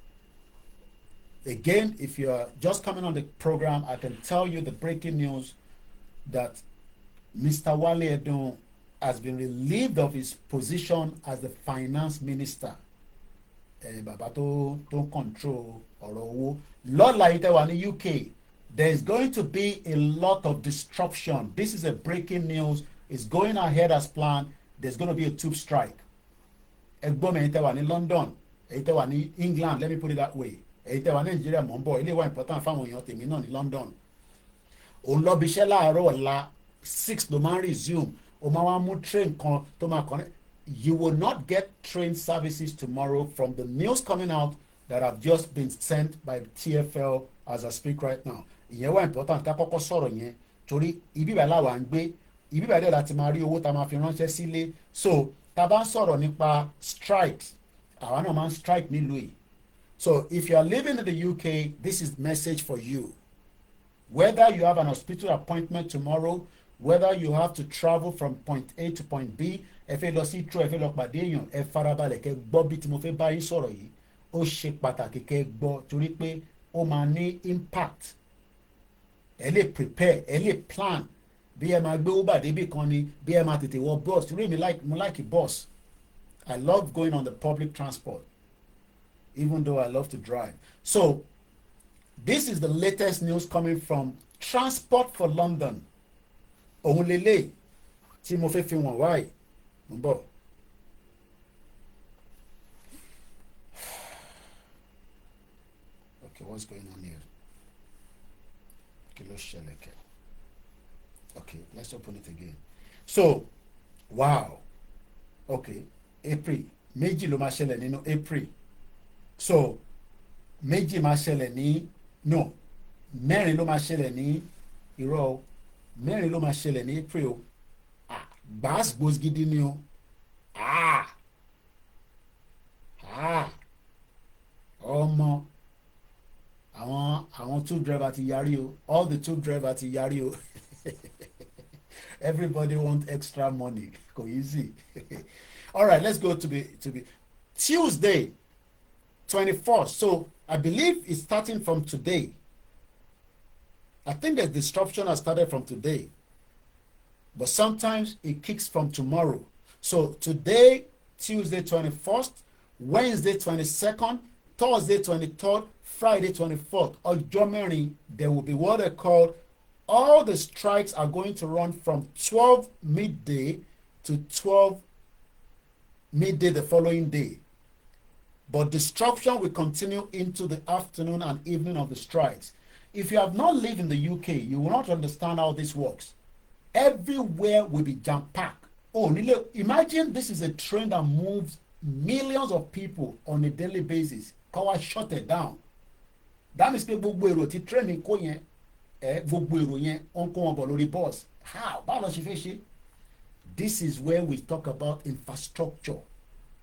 Again, if you're just coming on the program, I can tell you the breaking news that Mr. Wale Edun has been relieved of his position as the finance minister. Bàbá tó control ọ̀rọ̀ owó. Lọ́la yìí tẹ́ wà ní UK, there is going to be a lot of disruption. This is a breaking news. It's going ahead as planned. There's going to be a tube strike. Ẹgbọ́n mi ẹ̀yin tẹ́ wà ní London, ẹ̀yin tẹ́ wà ní England, let me put it that way. Ẹ̀yin tẹ́ wà ní Nigeria mọ̀ ń bọ̀, ilé wa important fáwọn èèyàn tèmi náà ní London. Òun lọ bí iṣẹ́ láàárọ̀ ọ̀la 6 ló máa ń resume. O máa wá mú train kan tó máa connect. You will not get train services tomorrow from the news coming out that have just been sent by TFL as I speak right now. Ìyẹn wà important ká kọ́kọ́ sọ̀rọ̀ yẹn torí ibi ìbàlẹ̀ làwa ń gbé ibi ìbàdàn láti máa rí owó tá a máa fi ránṣẹ́ sílé. So tá a bá ń sọ̀rọ̀ nípa strikes, àwa náà máa ń strike nílùú yìí. So if you are living in the UK, this is message for you. Whether you have an hospital appointment tomorrow, whether you have to travel from point A to point B, ẹ fẹ́ lọ sí Heathrow, ẹ fẹ́ lọ pàdé èèyàn, ẹ farabalẹ̀ kẹ́ gbọ́ bí tí mo fẹ́ bá yín sọ̀rọ̀ yìí. Ó ṣe pàtàkì kẹ́ gbọ́ torí pé ó máa ní impact. Ẹ lè prepare, ẹ lè plan bí ẹ máa gbé Uber débì kan ni, bí ẹ máa tètè wọ bus. Torí mi mo like bus. I love going on the public transport, even though I love to drive. So this is the latest news coming from Transport for London. Òun lélẹ̀ tí mo fẹ́ fi wọ̀n wáyé ń bọ̀. Okay, what's going on here? Okay, let's share it. Okay, let's open it again. So, wow. Okay, April. Méjì ló máa ṣẹlẹ̀ nínú April. So, méjì máa ṣẹlẹ̀ ní no. Mẹ́rin ló máa ṣẹlẹ̀ ní irọ́. Mẹ́rin ló máa ṣẹlẹ̀ ní April o. Gbàásgbòs gidi ni o. Ọmọ àwọn two driver ti yarí o. All the two driver ti yarí o. Everybody want extra money. Go easy. All right, let's go to be Tuesday 24th. So I believe it's starting from today. I think the disruption has started from today, but sometimes it kicks from tomorrow. So today, Tuesday 21st, Wednesday 22nd, Thursday 23rd, Friday 24th, ọjọ́ mẹ́rin, there will be what they call, all the strikes are going to run from 12 midday to 12 midday the following day. But disruption will continue into the afternoon and evening of the strikes. If you have not lived in the UK, you will not understand how this works. Everywhere will be jam-packed. Imagine this is a train that moves millions of people on a daily basis. Kọ́wá shut it down. That means pé gbogbo èrò tí train kó yẹn, gbogbo èrò yẹn ó ń kó wọn bọ̀ lórí bus. How? Báwo ló ṣe fẹ́ ṣe? This is where we talk about infrastructure.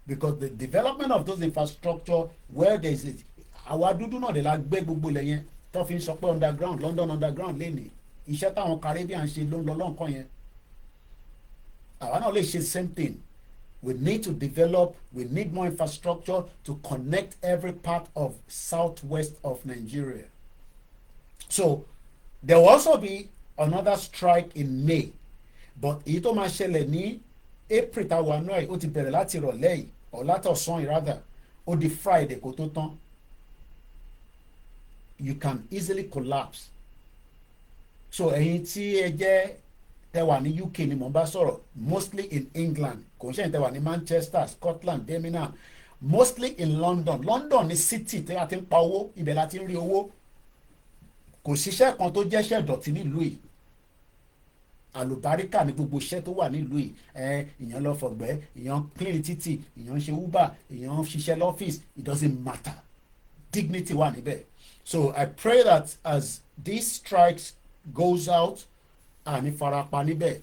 Because the development of those infrastructure, where there is it, àwa dúdú náà dé la gbé gbogbo ilẹ̀ yẹn tó fi ń sọ pé underground, London underground lẹ́nìí. Iṣẹ́ táwọn Caribbean ṣe ló ń lọ lọ́nkàn yẹn. Àwa náà lè ṣe same thing. We need to develop, we need more infrastructure to connect every part of southwest of Nigeria. So there will also be another strike in May. But èyí tó máa ṣẹlẹ̀ ní April táwa náà ó ti bẹ̀rẹ̀ láti ìrọ̀lẹ́ yìí or látọ̀sán rather ó di Friday kó tó tán. You can easily collapse. So ẹ̀yin tí ẹ jẹ́ tẹ́ wà ní UK ni mo bá sọ̀rọ̀, mostly in England, kò ń ṣe tẹ́ wà ní Manchester, Scotland, Birmingham, mostly in London. London ni city tí a ti ń pa owó, ibẹ̀ la ti ń rí owó. Kò síṣẹ́ kan tó jẹ́ṣẹ́ ìdọ̀tí nílùú yìí. Àlùbáríkà ní gbogbo iṣẹ́ tó wà nílùú yìí. Ìyẹn lọ fọ̀gbẹ́, ìyẹn clean títì, ìyẹn ṣe Uber, ìyẹn ṣiṣẹ́ lọ́fíìsì, it doesn't matter. Dignity wà níbẹ̀. So I pray that as these strikes goes out, àní farapa níbẹ̀,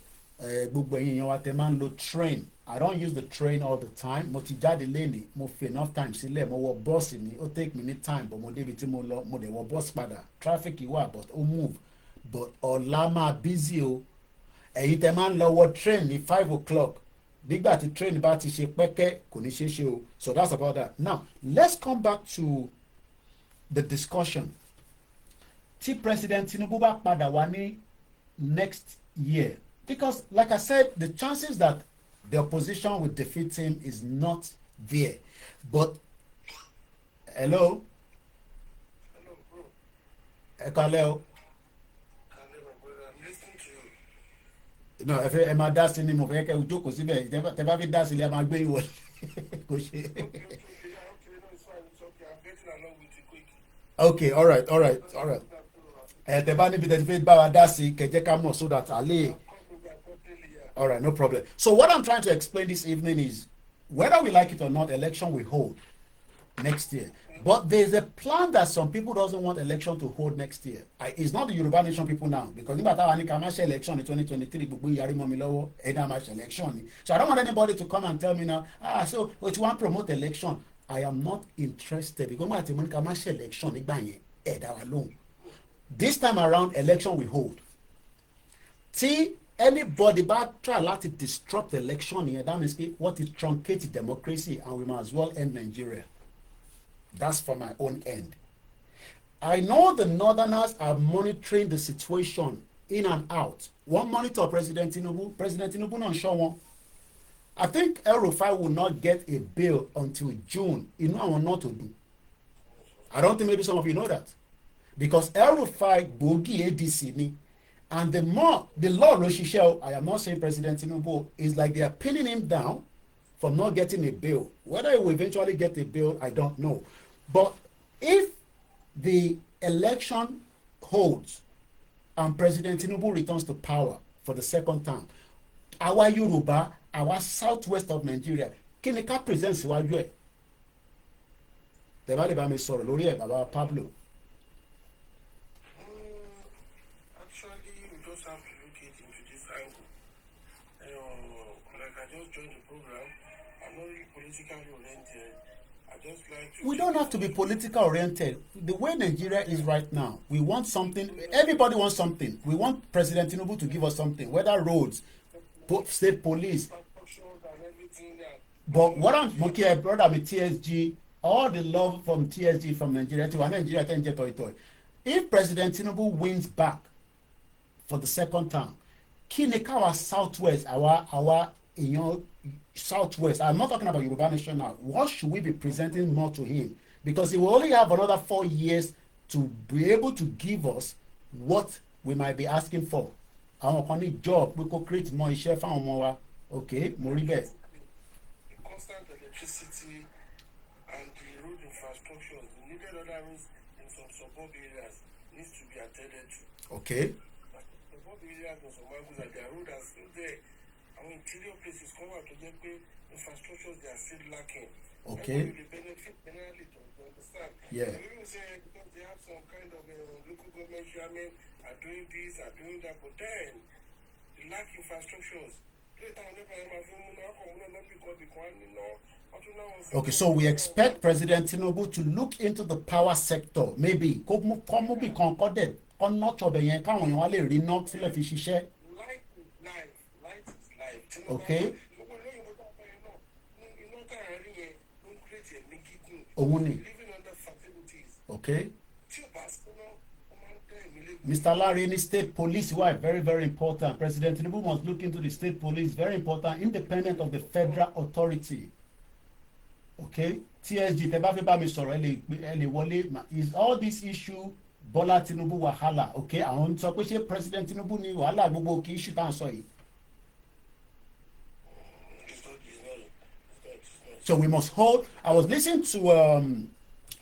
gbogbo ẹ̀yin èèyàn wa tẹ́ máa ń lo train. I don't use the train all the time. Mo ti jáde lénìí, mo fi enough time sílẹ̀, mo wọ bọ́ọ̀sì ni, ó take me ní time, but mo débi tí mo lọ, mo dẹ̀ wọ bọ́ọ̀sì padà. Traffic wà, but ó move. But ọ̀la máa busy o. Ẹ̀yin tẹ́ máa ń lọ wọ train ní 5 o'clock. Nígbà tí train bá ti ṣe pẹ́kẹ́, kò ní ṣe é ṣe o. So that's about that. Now, let's come back to the discussion. Tí President Tinubu bá padà wá ní next year, because like I said, the chances that the opposition will defeat him is not there. But hello,
bro.
Hello.
I'm listening to you.
No, ẹ máa dá sí ni mo fẹ́ kẹ́ ojú kò síbẹ̀ tẹ́ bá fi dá sí ilé ẹ máa gbé ìwọ kò ṣe.
Okay, no, it's fine. It's okay. I'm getting along with you, Koiki.
Okay, all right. Tẹ́ bá níbi tẹ́ ti fẹ́ bá wa dá sí kẹjẹ́ ká mọ̀ so that àlè. All right, no problem. So what I'm trying to explain this evening is, whether we like it or not, election will hold next year. But there's a plan that some people doesn't want election to hold next year. It's not the Yoruba nation people now, because nígbà táwa ní ká máa ṣe election in 2023, gbogbo yarí mọ́ mi lọ́wọ́, ẹ̀dá máa ṣe election ni. So I don't want anybody to come and tell me now, so you want to promote election. I am not interested, because nígbà tí mo ní ká máa ṣe election nígbà yẹn, ẹ̀dá wa lóhùn. This time around, election will hold. Tí anybody bá try láti disrupt the election yẹn, that means what is truncate democracy, and we might as well end Nigeria. That's for my own end. I know the Northerners are monitoring the situation in and out. One monitor President Tinubu náà show one. I think El-Rufai will not get a bail until June. You know, I want not to do. I don't think maybe some of you know that. Because El-Rufai Bogi ADC ni, and the law Roshishel, I am not saying President Tinubu, is like they are pinning him down from not getting a bail. Whether he will eventually get a bail, I don't know. But if the election holds and President Tinubu returns to power for the second time, our Yoruba, our southwest of Nigeria, kí ni ká present síwájú ẹ̀? Tẹ̀bá lè bá mi sọ̀rọ̀ lórí ẹ̀, bàbá Pablo.
Actually, we just have to look it into this angle. Like I just joined the program, I'm not really politically oriented. I just like to.
We don't have to be politically oriented. The way Nigeria is right now, we want something. Everybody wants something. We want President Tinubu to give us something, whether roads, state police. But what I'm looking at, brother, with TSG, all the love from TSG from Nigeria to Nigeria, if President Tinubu wins back for the second term, Kinekawa Southwest, our Southwest, I'm not talking about Yoruba Nation now. What should we be presenting more to him? Because he will only have another 4 years to be able to give us what we might be asking for. Àwọn kan ní job, we could create more iṣẹ́ fáwọn ọmọ wa. Okay, mo rí bẹ́ẹ̀.
The constant electricity and the road infrastructure, the needed other roads in some suburb areas needs to be attended to.
Okay.
Suburb areas in some angles that their road are still there. Our interior places come out to get infrastructures they are still lacking.
Okay.
The benefit generally to understand.
Yeah.
People say because they have some kind of local government chairman are doing this, are doing that, but then the lack infrastructures.
Okay, so we expect President Tinubu to look into the power sector, maybe. Okay. Okay. Mr. Larry, state police, why? Very, very important. President Tinubu must look into the state police, very important, independent of the federal authority. Okay? TSG, is all this issue Bola Tinubu wahala? Okay? I want to say President Tinubu ni wahala gbogbo ki issue tan so yi. So we must hold. I was listening to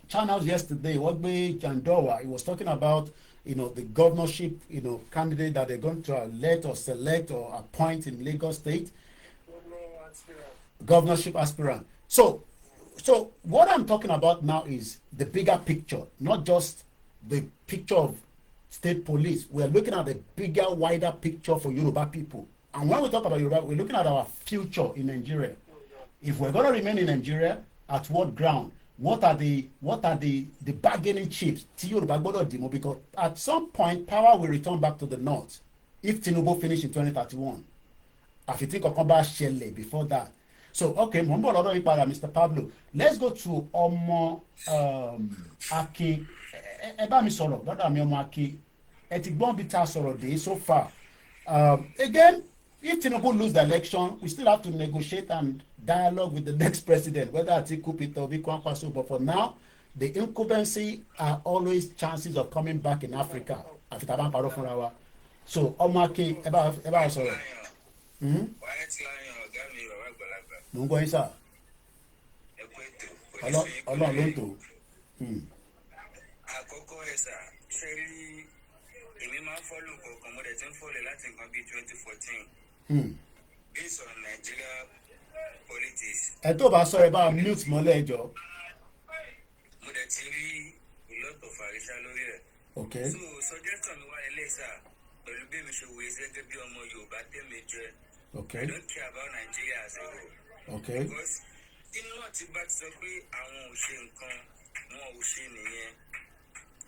channels yesterday, Wagbe Jandowa. He was talking about the governorship, candidate that they're going to elect or select or appoint in Lagos State. Governorship aspirant. So what I'm talking about now is the bigger picture, not just the picture of state police. We're looking at the bigger, wider picture for Yoruba people. And when we talk about Yoruba, we're looking at our future in Nigeria. If we're going to remain in Nigeria, at what ground? What are the bargaining chips? Because at some point power will return back to the north if Tinubu finish in 2031. I think Okonba Shele before that. So okay, Mr. Pablo. Let's go to Omo Aki. Eba mi sọ̀rọ̀, brother mi Omo Aki. Etigbon bita sọ̀rọ̀ dey so far. Again, if Tinubu lose the election, we still have to negotiate and dialogue with the next president, whether Atiku, Peter Obi, Kwankwaso. But for now, the incumbency are always chances of coming back in Africa. So, Omaki, eba sọ̀rọ̀. Mo ń gbọ́ yín sà. Ọlọ́run ló ń tò.
Àkọ́kọ́ ẹ̀ sà, ṣe rí èmi máa ń fọ́lù kọ̀ọ̀kan, mo dẹ̀ ti ń fọ́lẹ̀ láti nǹkan bíi 2014. Based on Nigeria politics.
Ẹ tó bá sọ ẹ bá mute mọ́lẹ̀ ẹjọ́.
Mo dẹ̀ ti rí a lot of àríṣà lórí ẹ̀.
Okay.
So suggestion mi wá ilé sà pẹ̀lú bí mi ṣe wòye gẹ́gẹ́ bí ọmọ Yorùbá tẹ̀mí jẹ́.
Okay.
I don't care about Nigeria as a whole.
Okay.
Because inú ọ̀tí bá ti sọ pé àwọn ò ṣe nǹkan wọn ò ṣe nìyẹn.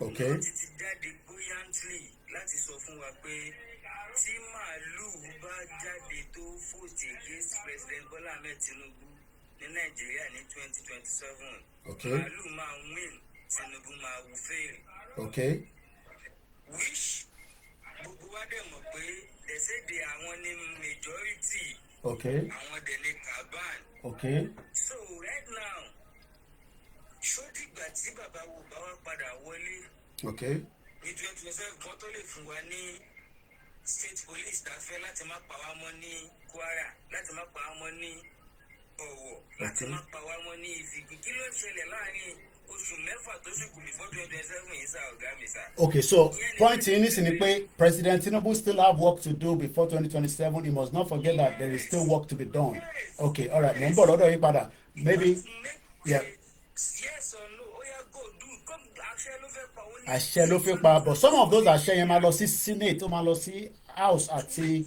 Okay.
Wọ́n ti jáde brilliantly láti sọ fún wa pé tí màálùú bá jáde tó vote against President Bola Ahmed Tinubu ní Nàìjíríà ní 2027, màálùú máa win, Tinubu máa wù fail. Which gbogbo wa dẹ̀ mọ̀ pé ẹ̀sẹ̀dẹ̀ àwọn ní majority, àwọn dẹ̀ ní caban. So right now, ṣó dìgbà tí bàbá wo bá wá padà wọlé ní 2027 kan tó lè fún wa ní state police tá a fẹ́ láti má pa wá mọ́ ní Kwara, láti má pa wá mọ́ ní Ọ̀wọ̀, láti má pa wá mọ́ ní Ìfìgbì. Kí ló ń ṣẹlẹ̀ láàrin oṣù mẹ́fà tó sì kù before 2027 yìí sá ọ̀gá mi sá?
Okay, so point in this is President Tinubu still have work to do before 2027. He must not forget that there is still work to be done. Okay, all right. Maybe, yeah.
Yes or no? Oh yeah, go do. Come,
àṣẹ ló fi pa, but some of those àṣẹ yẹn máa lọ sí Senate, ó máa lọ sí House àti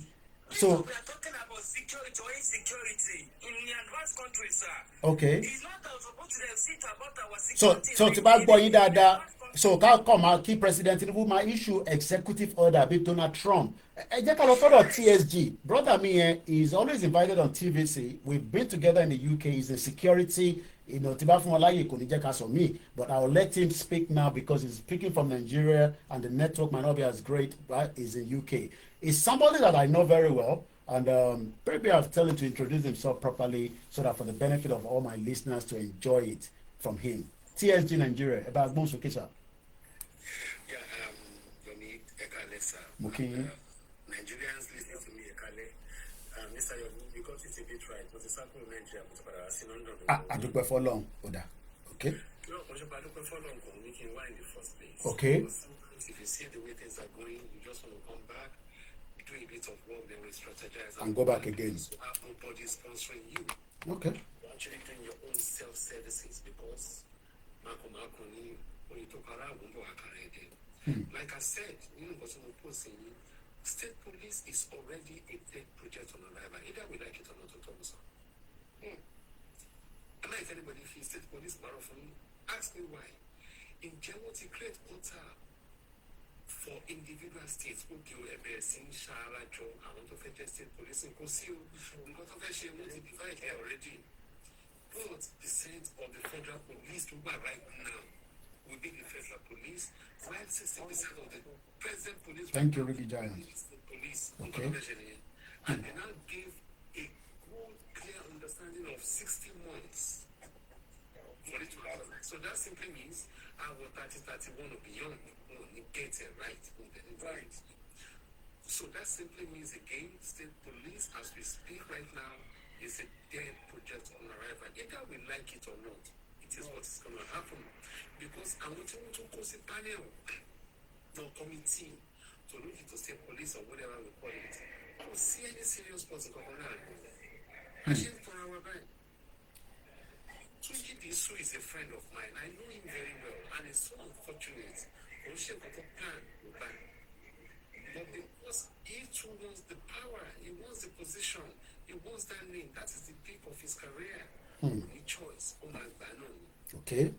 so.
We are talking about security or insecurity in the advanced countries, sir.
Okay.
It's not supposed to sit about our security.
So tí bá gbọ́ yín dáadáa, so ká kọ́ máa kí President Tinubu máa issue executive order bí Donald Trump. Ẹ jẹ́ ká lọ sọ́dọ̀ TSG. Brother mi yẹn is always invited on TVC. We've been together in the UK. He's in security. Tí bá fún wọn láyè kò ní jẹ́ ká sọ mí, but I will let him speak now because he's speaking from Nigeria and the network might not be as great, but he's in UK. He's somebody that I know very well, and maybe I'll tell him to introduce himself properly so that for the benefit of all my listeners to enjoy it from him. TSG Nigeria, about Gbon Sokesa.
Yeah, Yomi Ekale, sir.
Muki.
Nigerians listening to me, Ekale. Mr. Yomi, you got it a bit right. But it's happening in Nigeria, but in London.
Adúpẹ́ fọ́lọ́run, Oda. Okay.
No, Adúpẹ́ fọ́lọ́run kò ní kí n wá in the first place.
Okay.
If you see the way things are going, you just want to come back, do a bit of work, then we strategize
and go back again.
So have nobody sponsoring you.
Okay.
You're actually doing your own self-services because like I said, state police is already a dead project on arrival. Either we like it or not, and if anybody feels state police marathon, ask me why. In general, to create order for individual states who do a best in Shara Joe, I want to fetch state police in Kosio, because of that, she wants to divide here already. What percent of the federal police who are right now will be the federal police, while 60% of the present police.
Thank you, Ricky Giant.
Police.
Okay.
And they now give a good, clear understanding of 60 months for it to happen. So that simply means our 30-31 or beyond will get it right. Right. So that simply means again, state police, as we speak right now, is a dead project on arrival. Either we like it or not, it is what is going to happen. Because I want to call a panel, no committee, to look into state police or whatever we call it. I don't see any serious possible on that. I think for our bank. Tunji Disu is a friend of mine. I know him very well, and it's so unfortunate. But because he too wants the power, he wants the position, he wants that name. That is the peak of his career. Only choice.
Okay.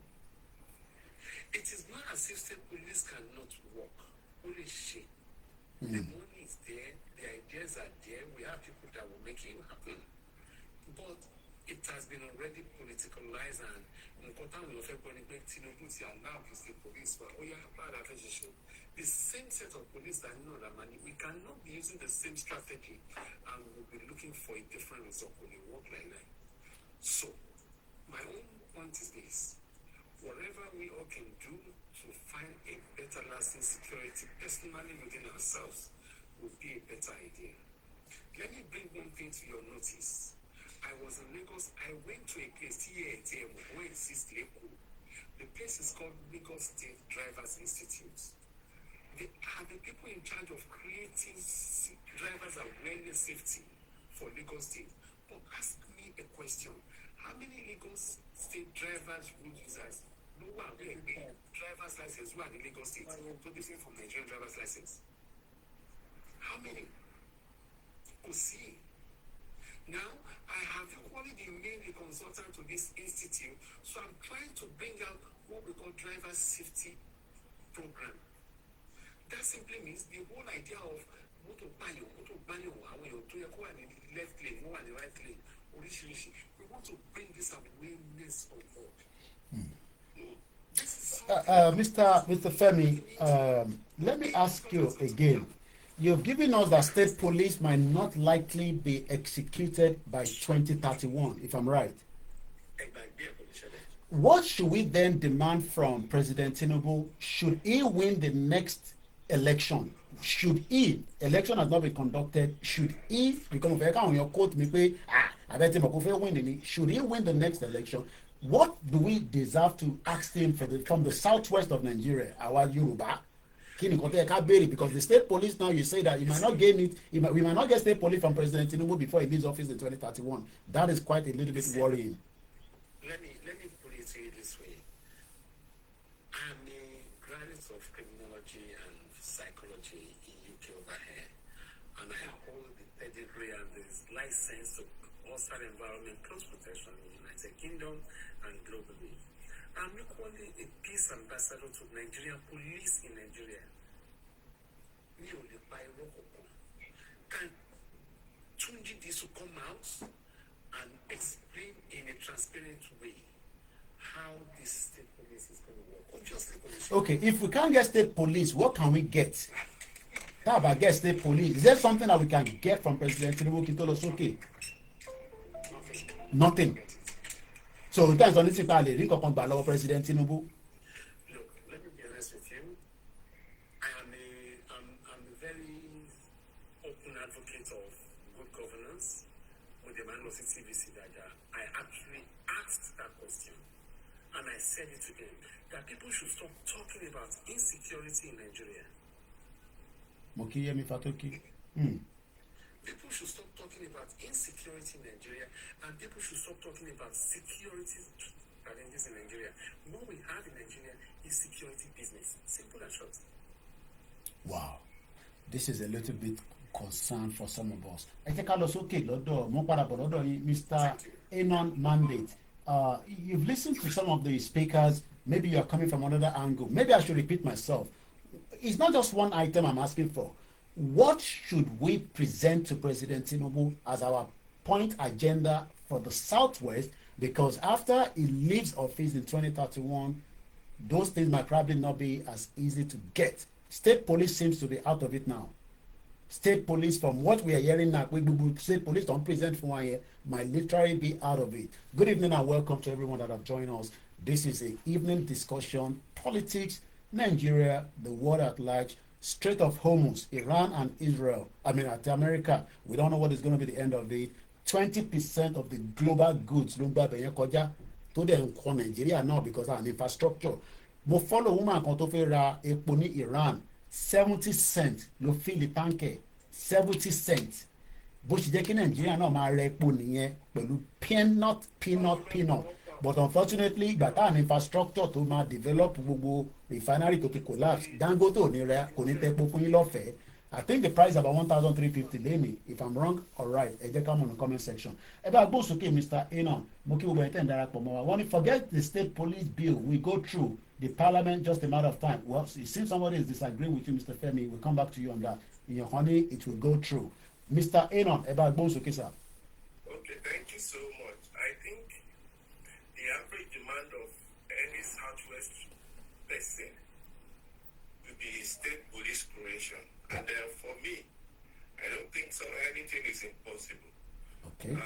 It is not as if state police cannot work. Only shit. The money is there, the ideas are there, we have people that will make it happen. But it has been already politicalized, and the same set of police that know that money, we cannot be using the same strategy and we'll be looking for a different result when we work like that. So, my own point is this: whatever we all can do to find a better lasting security personally within ourselves would be a better idea. Let me bring one thing to your notice. I was in Lagos. I went to a place here where it is Leko. The place is called Lagos State Drivers Institute. They are the people in charge of creating drivers awareness safety for Lagos State. But ask me a question: how many Lagos State drivers road users know what driver's license who are in Lagos State so different from Nigerian driver's license? How many? Go see. Now, I have equally been made a consultant to this institute, so I'm trying to bring out what we call driver safety program. That simply means the whole idea of mọ́tò báyọ̀ àwọn èèyàn tó yẹ kó wà ní left lane wọ́n wà ní right lane oríṣiríṣi. We want to bring this awareness on board.
Mr. Femi, let me ask you again. You've given us that state police might not likely be executed by 2031, if I'm right. What should we then demand from President Tinubu? Should he win the next election? Election has not been conducted, should he become on your quote me pay, should he win the next election? What do we deserve to ask him from the southwest of Nigeria, our Yoruba? Because the state police now, you say that you might not gain it, we might not get state police from President Tinubu before he leaves office in 2031. That is quite a little bit worrying.
Let me put it to you this way. I'm a graduate of criminology and psychology in UK over here, and I hold the pedigree and the license to offer environment close protection in the United Kingdom and globally. I'm equally a peace ambassador to Nigerian police in Nigeria. Can Tunji Disu come out and explain in a transparent way how this state police is going to work? Obviously,
okay, if we can't get state police, what can we get? How about get state police? Is there something that we can get from President Tinubu Kitolosoke? Nothing. So it depends on this about President Tinubu.
Look, let me be honest with you. I'm a very open advocate of good governance. With the man of the TVC that I actually asked that question, and I said it to them that people should stop talking about insecurity in Nigeria. People should stop talking about insecurity in Nigeria, and people should stop talking about security challenges in Nigeria. What we have in Nigeria is security business. Simple and short.
Wow. This is a little bit concern for some of us. I think I was okay, Mr. Edun Mandate. You've listened to some of the speakers. Maybe you're coming from another angle. Maybe I should repeat myself. It's not just one item I'm asking for. What should we present to President Tinubu as our point agenda for the Southwest? Because after he leaves office in 2031, those things might probably not be as easy to get. State police seems to be out of it now. State police, from what we are hearing now, state police don't present for 1 year, might literally be out of it. Good evening and welcome to everyone that have joined us. This is an evening discussion, politics, Nigeria, the world at large, Strait of Hormuz, Iran and Israel, at America. We don't know what is going to be the end of it. 20% of the global goods to Nigeria now because of an infrastructure. Mo follow woman kan tó fẹ́ ra epo ní Iran 70 cents ló fill the tanker 70 cents. Bó ṣe jẹ́ kí Nigeria náà máa ra epo nìyẹn pẹ̀lú peanut. But unfortunately, ìgbà tá an infrastructure tó máa develop gbogbo refinery tó ti collapse, Dangote ò ní rẹ kò ní tẹ́po fún yín lọ́fẹ̀ẹ́. I think the price is about 1,350 lẹ́nìí. If I'm wrong, all right, ẹ jẹ́ ká mọ̀ ní comment section. Ẹ bá gbó sókè Mr. Edun, mo kí gbogbo ẹ̀ tẹ̀ ń darapọ̀ mọ́ wa. Wọ́n ní forget the state police bill, we go through the parliament just a matter of time. Well, it seems somebody is disagreeing with you, Mr. Femi. We'll come back to you on that. In your honey, it will go through. Mr. Edun, ẹ bá gbó sókè sir.
Okay, thank you so much. I think the average demand of any Southwest person will be state police creation. And for me, I don't think so. Anything is impossible.
Okay.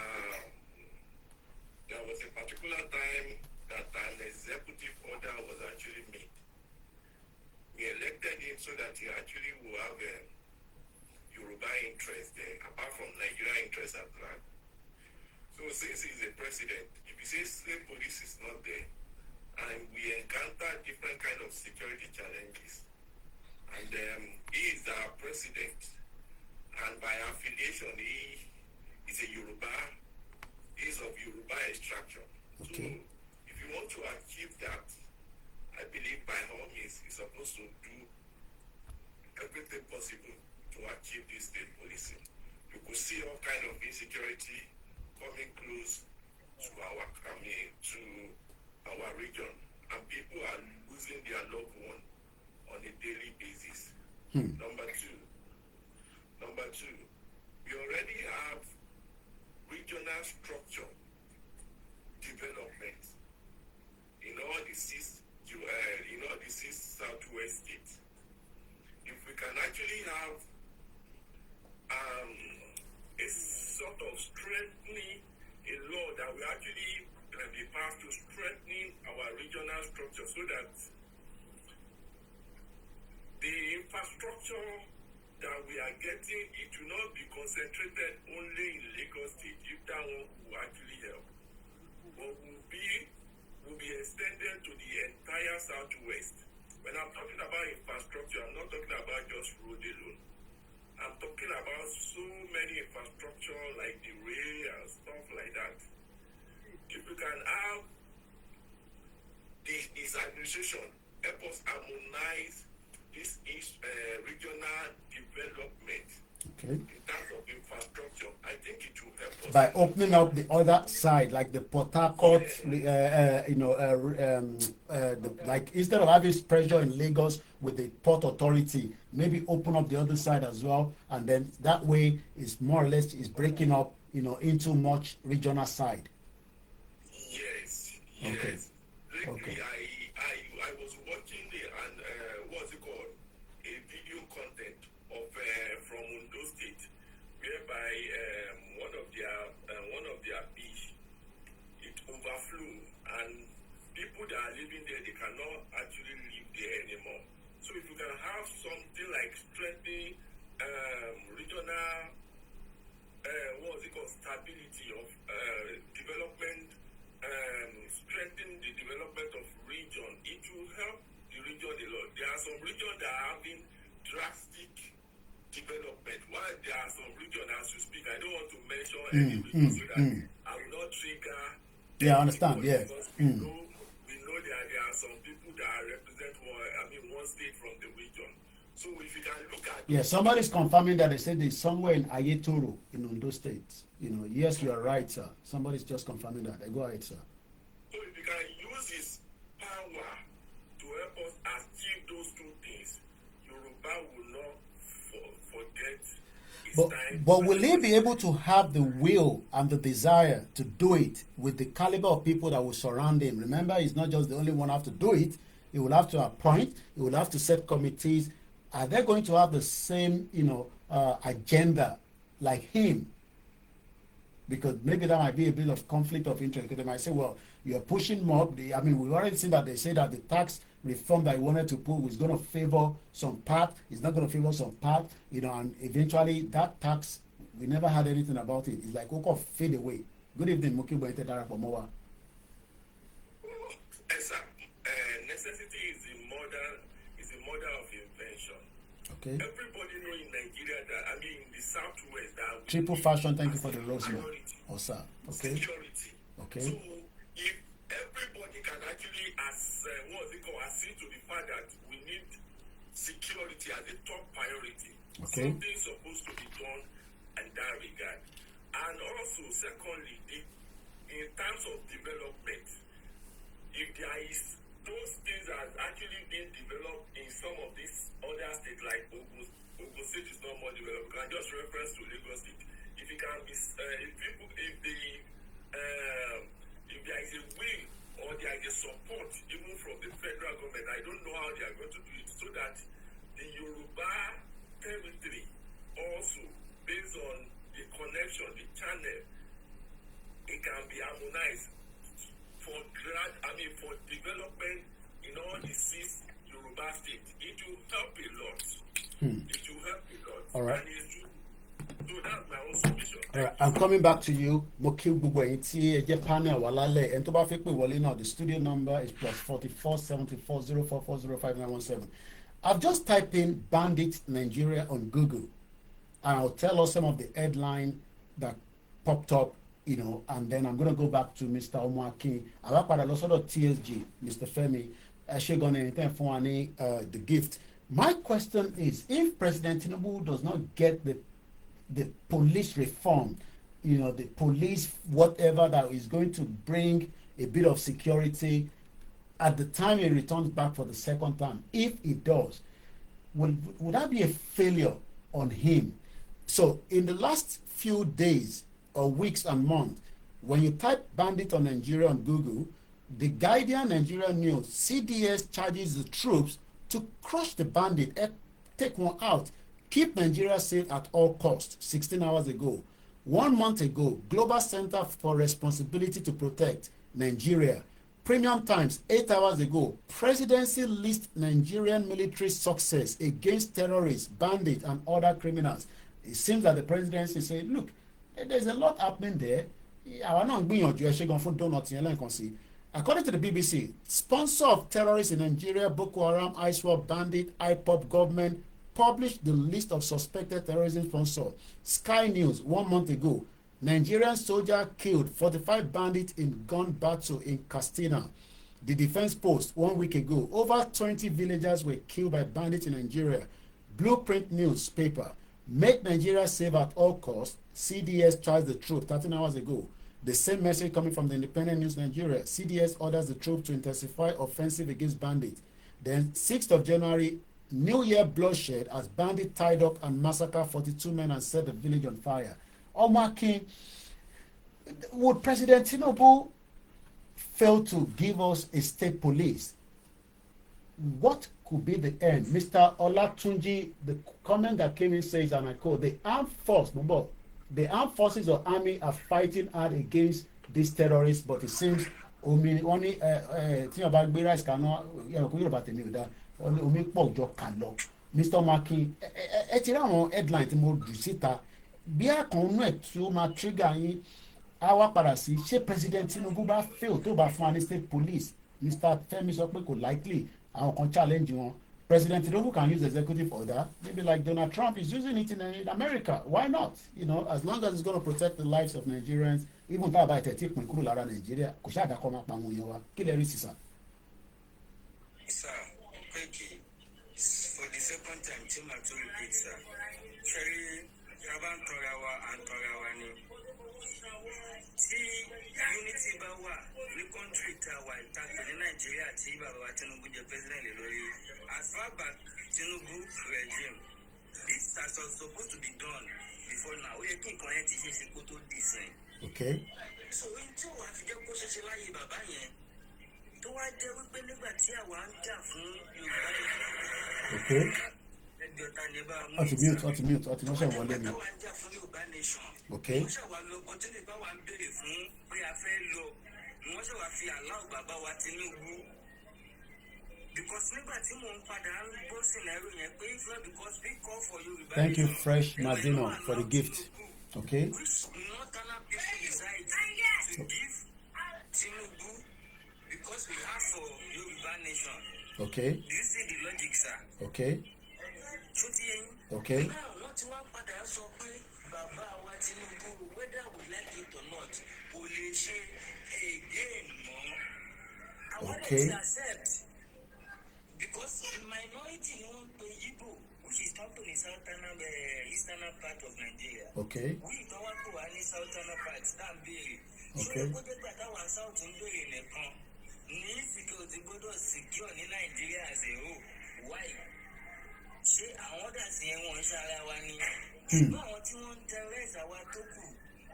There was a particular time that an executive order was actually made. We elected him so that he actually will have a Yoruba interest there, apart from Nigeria interest at that. So since he's a president, if he says state police is not there, and we encounter different kind of security challenges, and he is our president, and by affiliation he is a Yoruba, he is of Yoruba extraction.
Okay.
So if you want to achieve that, I believe by all means he's supposed to do everything possible to achieve this state policing. You could see all kind of insecurity coming close to our region, and people are losing their loved one on a daily basis. Number
structure development in all the six southwest states. If we can actually have a sort of strengthening a law that will actually be passed to strengthening our regional structure so that the infrastructure that we are getting, it will not be concentrated only in Lagos State, if that one will actually help, but will be extended to the entire southwest. When I'm talking about infrastructure, I'm not talking about just road alone. I'm talking about so many infrastructure like the rail and stuff like that. If we can have this administration help us harmonize this regional development in terms of infrastructure, I think it will help us.
By opening up the other side, like the Port Harcourt, like instead of having pressure in Lagos with the Port Authority, maybe open up the other side as well, and then that way is more or less is breaking up, into much regional side.
Yes.
Okay.
Lately, I was watching what's it called, a video content of from Ondo State, whereby one of their beach it overflew, and people that are living there, they cannot actually live there anymore. So if you can have something like strengthening regional stability of development, strengthen the development of region, it will help the region a lot. There are some regions that are having drastic development, while there are some regions, as you speak, I don't want to mention any region so that I will not trigger.
Yeah, I understand. Yeah.
We know that there are some people that represent one state from the region. So if you can look at
somebody's confirming that they said it's somewhere in Ayetoro in Ondo State. Yes, you are right, sir. Somebody's just confirming that. Go ahead, sir.
So if you can use his power to help us achieve those two things, Yoruba will not forget his time.
But will he be able to have the will and the desire to do it with the caliber of people that will surround him? Remember, he's not just the only one who have to do it. He will have to appoint. He will have to set committees. Are they going to have the same, agenda like him? Because maybe that might be a bit of conflict of interest. Because they might say, well, you're pushing more. We've already seen that they say that the tax reform that he wanted to put was going to favor some part. It's not going to favor some part, and eventually that tax, we never had anything about it. It's like, fade away. Good evening, Mukibo Darapomowa.
Necessity is the mother of invention.
Okay.
Everybody know in Nigeria that, in the southwest, that
triple fashion, thank you for the rose. Oh, sir. Okay.
Security.
Okay.
So if everybody can actually accede to the fact that we need security as a top priority, something's supposed to be done in that regard. And also, secondly, in terms of development, if there is those things that actually being developed in some of these other states, like Ogun State is not more developed. We can just reference to Lagos State. If it can be, if there is a will or there is a support even from the federal government, I don't know how they are going to do it, so that the Yoruba territory also, based on the connection, the channel, it can be harmonized for development in all the six Yoruba states. It will help a lot. It will help a lot.
All right.
So that's my own submission.
All right. I'm coming back to you. Mokil Bugwe, panel Walale, and Toba Fikwe Walina. The studio number is +44 74 044 05917. I've just typed in Bandit Nigeria on Google, and I'll tell us some of the headline that popped up. And then I'm going to go back to Mr. Omwaki. Alapada Losodo TSG, Mr. Femi, Ashegone, the gift. My question is, if President Tinubu does not get the police reform, the police, whatever that is going to bring a bit of security at the time he returns back for the second time, if he does, would that be a failure on him? So in the last few days, or weeks and months, When you type bandit on Nigeria on Google, the Guardian Nigeria News, CDS charges the troops to crush the bandit and take one out. Keep Nigeria safe at all costs. 16 hours ago. 1 month ago, Global Center for Responsibility to Protect Nigeria. Premium Times, 8 hours ago, Presidency lists Nigerian military success against terrorists, bandits, and other criminals. It seems that the presidency is saying, look, there's a lot happening there. According to the BBC, sponsor of terrorists in Nigeria, Boko Haram, ISWAP, bandit, IPOP government, published the list of suspected terrorism sponsors. Sky News, 1 month ago, Nigerian soldier killed 45 bandits in gun battle in Katsina. The Defense Post, 1 week ago, over 20 villagers were killed by bandits in Nigeria. Blueprint newspaper, make Nigeria safe at all costs. CDS charged the troops 13 hours ago. The same message coming from the Independent News Nigeria. CDS orders the troops to intensify offensive against bandits. Then 6th of January, New Year bloodshed as bandits tied up and massacred 42 men and set the village on fire. Omar King, would President Tinubu fail to give us a state police? What could be the end? Mr. Olatunji, the comment that came in says, and I quote, the armed forces or army are fighting hard against these terrorists, but it seems omi only Tinubu is cannot omi pọ̀ jọ kàn lọ. Mr. Makin, ẹ ti rí àwọn headline tí mo jù síta bí àkànnú ẹ̀ tí ó máa trigger yín á wá padà sí ṣé President Tinubu bá fail tó bá fún wa ní state police. Mr. Femi sọ pé kò likely àwọn kan challenge wọn. President Tinubu can use executive order, maybe like Donald Trump is using it in America. Why not? You know, as long as it's going to protect the lives of Nigerians, even tá a bá ìtẹ̀tí ìpín kúrò lára Nàìjíríà kò ṣáà dákọ́ máa pa àwọn èèyàn wa. Kí lè rí sísà?
Sir, Koiki, for the second time, tí màá tún repeat, sir. Ṣẹ́rí, Rabá ń tọra wa, à ń tọra wa ni. Tí unity bá wà ní country tá a wà ìtàgbẹ̀ ní Nàìjíríà tí bàbá wa Tinubu jẹ́ president lè lórí, as far back Tinubu regime, this has supposed to be done before now. Ó yẹ kí nǹkan yẹn ti ṣe é ṣe kó tó dì sìn.
Okay.
So, ohun tí wàá fi jẹ́ kó ṣe ṣe láyé bàbá yẹn, tó wá jẹ́ wípé nígbà tí àwa ń jà fún Yorùbá nation.
Okay.
Ẹgbẹ́ ọ̀tá ni bá mú.
Ọtí mọ́ṣẹ́ wọlé mi.
Àwa ń jà fún Yorùbá nation.
Okay.
Wọ́n ṣàwà lọ ọtí nípa wa ń béèrè fún pé a fẹ́ lọ. Wọ́n ṣàwà fi aláwọ̀ bàbá wa Tinubu. Because nígbà tí mò ń padà ń gbọ́ scenario yẹn pé if not because we call for Yorùbá nation.
Thank you, Fresh Mazino, for the gift. Okay.
Which northern people decide to give Tinubu because we have for Yoruba nation.
Okay.
Do you see the logic, sir?
Okay. Okay.
Now, what you want to sọ pé bàbá wa Tinubu, whether we like it or not, kò lè ṣe again mọ́. I want to accept because the minority won't pay Igbo, which is not in the eastern part of Nigeria.
Okay.
We don't want to any southern part, stand big.
Okay.
So, what that one south in the ní security gbọ́dọ̀ secure ní Nàìjíríà as a whole. Why? Ṣé àwọn dàsí yẹn wọ́n ń ṣara wa ni? Ṣùgbọ́n àwọn tí wọ́n ń terrorize àwa tó kù,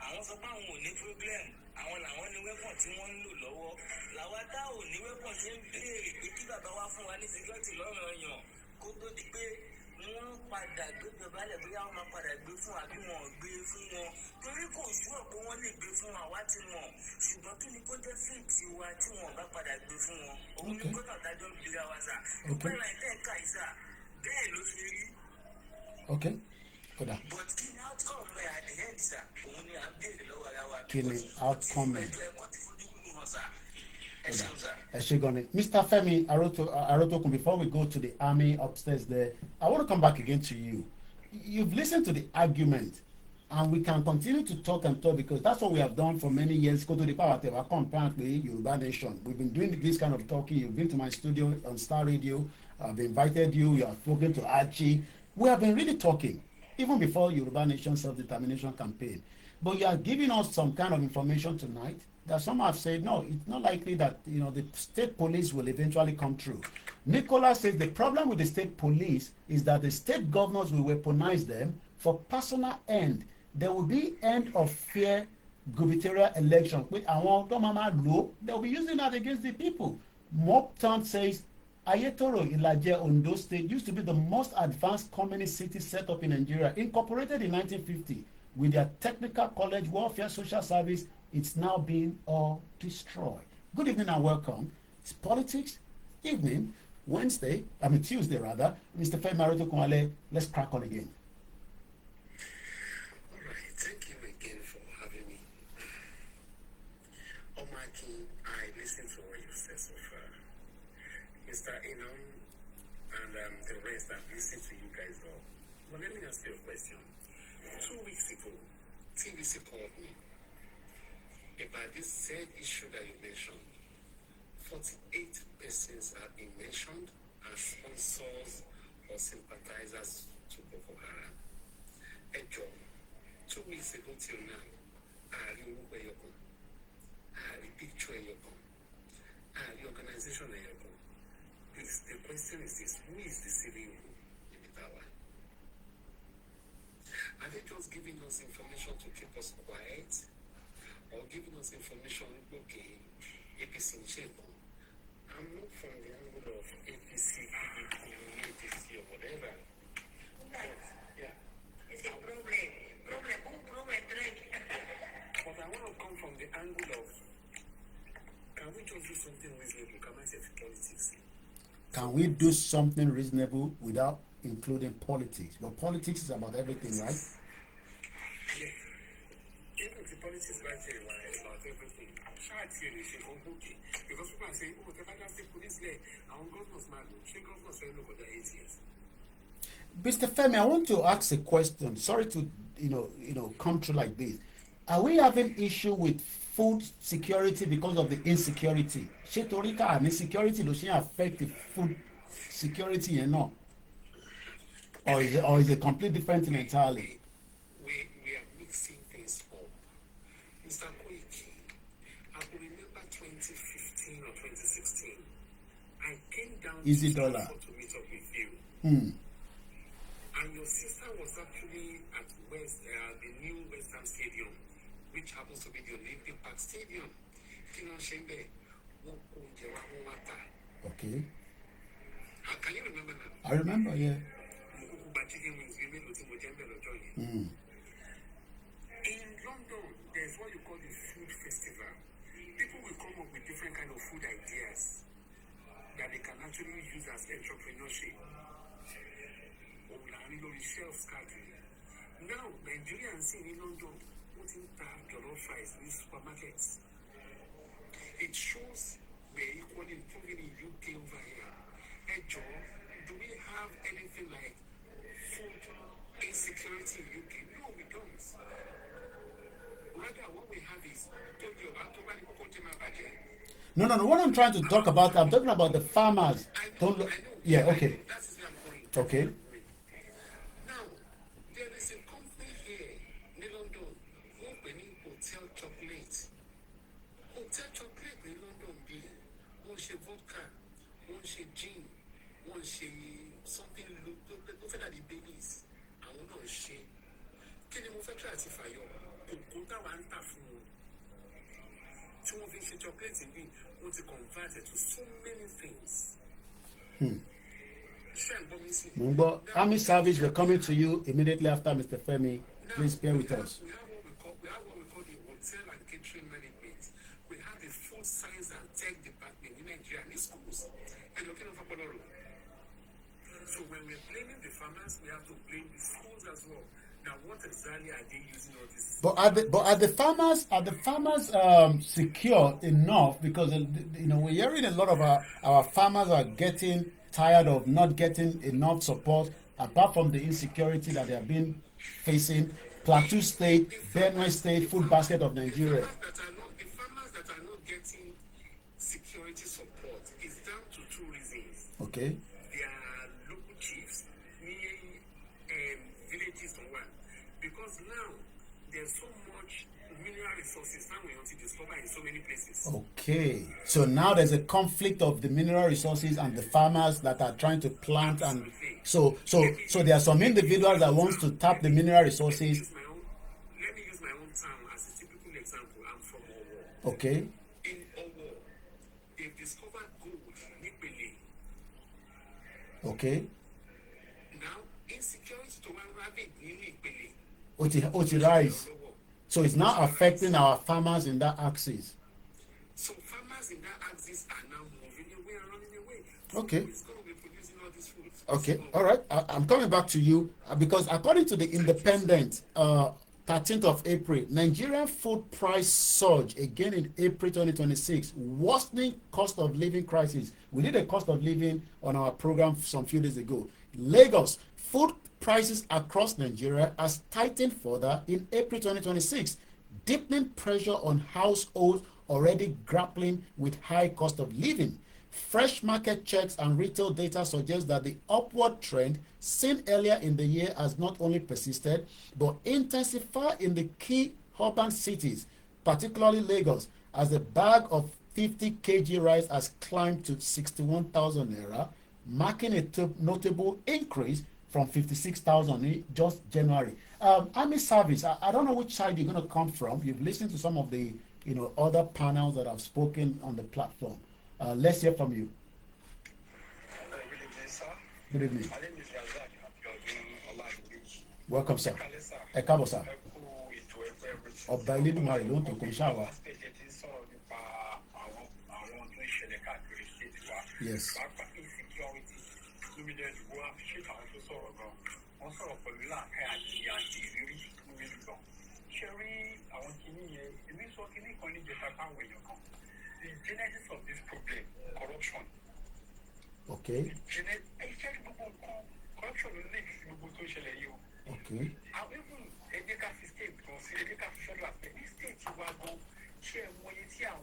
àwọn sọ pé àwọn ò ní problem, àwọn làwọn ní weapon tí wọ́n ń lò lọ́wọ́. Làwa tá ò ní weapon ṣe ń béèrè pé kí bàbá wa fún wa ní security lọ́rùn ọyàn kó tó di pé wọ́n padà gbé bẹ̀bálẹ̀ bóyá wọ́n máa padà gbé fún àbí wọn ò gbé fún wọn. Torí kò ṣúọ̀ pé wọ́n lè gbé fún àwa tí wọn. Ṣùgbọ́n kí ni kó jẹ́ fíìtì wa tí wọn bá padà gbé fún wọn. Òun ni kótó àtàjọ ń gbéra wa sà. Ọpẹ́ ra ẹ̀tẹ́ ẹ̀ka ìsà bẹ́ẹ̀ ló ṣe rí.
Okay. Kódà.
But kí ni outcome ẹ̀ at the end sà? Òun ni à ń béèrè lọ́wọ́ ara wa.
Kí ni outcome ẹ̀?
Eshigoni.
Mr. Femi Arotokun, before we go to the army upstairs there, I want to come back again to you. You've listened to the argument, and we can continue to talk and talk because that's what we have done for many years. Go to the power table, completely Yoruba Nation. We've been doing this kind of talking. You've been to my studio on Star Radio. I've invited you. You have spoken to Archie. We have been really talking, even before Yoruba Nation self-determination campaign. But you are giving us some kind of information tonight that some have said, no, it's not likely that the state police will eventually come through. Nicola says the problem with the state police is that the state governors will weaponize them for personal end. There will be end of fear gubernatorial election, they'll be using that against the people. Mopton says, Ayetoro Ilaje Ondo State used to be the most advanced communist city set up in Nigeria, incorporated in 1950 with their technical college, welfare, social service. It's now being all destroyed. Good evening and welcome. It's Politics Evening, Tuesday rather. Mr. Femi OLAYOMI, let's crack on again.
All right, thank you again for having me. Omaki, I listened to what you said so far. Mr. Edun and the rest, I've listened to you guys all. Well, let me ask you a question. 2 weeks ago, TVC called me about this said issue that you mentioned. 48 persons have been mentioned as sponsors or sympathizers to Boko Haram. Ejo, 2 weeks ago till now, I had a picture in your the organization in your The question is this: who is deceiving who in the power? Are they just giving us information to keep us quiet, or giving us information? Okay, APC in shape. I'm not from the angle of APC, APC or whatever. Yeah.
It's a problem.
But I want to come from the angle of, can we just do something reasonable? Can I say politics?
Can we do something reasonable without including politics? But politics is about everything, right?
Yeah. Even the politics right here is about everything. Because people are saying, oh, the fantastic police there, our governors mad. Governors say look at the 8 years.
Mr. Femi, I want to ask a question. Sorry to come through like this. Are we having issue with food security because of the insecurity? Shetorika and insecurity does affect the food security or is it completely different entirely?
We are mixing things up. Mr. Koiki, I can remember 2015 or 2016. I came down
Easy
to
dollar
to meet up with you. And your sister was actually at the new West Ham Stadium, which happens to be the Olympic Park Stadium.
Okay.
Can you remember that?
I remember, yeah.
In London, there's what you call the food festival. People will come up with different kind of food ideas that they can actually use as entrepreneurship. Now, Nigerians in London putting jollof fries in supermarkets. It shows we're equally improving in UK over here. Hey, Joe, do we have anything like food insecurity in UK? No, we don't. Rather, what we have is
No. What I'm trying to talk about, I'm talking about the farmers.
I know.
Yeah, okay.
That is where I'm going.
Okay.
Now, there is a company here in London opening hotel chocolate. Hotel chocolate in London be one she vodka, one she gin, one she something look at the babies. I want to share. Can you move a try to fire? Kota one tafu. Two of these chocolates in me want to convert it to so many things.
Mumbo, Army Service, we're coming to you immediately after Mr. Femi. Please bear with us.
We have what we call the hotel and catering management. We have the food science and tech department in Nigeria and schools. And looking for Poloro. So when we're blaming the farmers, we have to blame the schools as well. Now, what exactly are they using all this?
But are the farmers secure enough? Because we're hearing a lot of our farmers are getting tired of not getting enough support, apart from the insecurity that they have been facing. Plateau State, Benue State, food basket of Nigeria.
The farmers that are not getting security support is down to two reasons.
Okay.
They are local chiefs near villages on one. Because now there's so much mineral resources now we want to discover in so many places.
Okay. So now there's a conflict of the mineral resources and the farmers that are trying to plant.
Absolutely.
And so there are some individuals that wants to tap the mineral resources.
Let me use my own town as a typical example.
Okay.
In Owo, they've discovered gold.
Okay.
Now, insecurity to one rabbit,
Oti rise. So it's now affecting our farmers in that axis.
So farmers in that axis are now moving away and running away.
Okay.
It's going to be producing all these foods.
Okay. All right. I'm coming back to you because according to the Independent, 13th of April, Nigerian food price surge again in April 2026, worsening cost of living crisis. We did a cost of living on our program some few days ago. Lagos, food prices across Nigeria has tightened further in April 2026, deepening pressure on households already grappling with high cost of living. Fresh market checks and retail data suggest that the upward trend seen earlier in the year has not only persisted but intensified in the key urban cities, particularly Lagos, as the bag of 50 kg rice has climbed to 61,000 naira, marking a notable increase from 56,000 in just January. Army service, I don't know which side you're going to come from. You've listened to some of the other panels that have spoken on the platform. Let's hear from you.
Good evening, sir.
Good evening.
My name is Razak.
Welcome, sir. Ẹ káàbọ̀, sir. Ọba Elédùmarè ló ń tó kò ń ṣàwà. Yes.
The genesis of this problem, corruption.
Okay.
Corruption links to social EU.
Okay.
However, education state consider federal this state will go share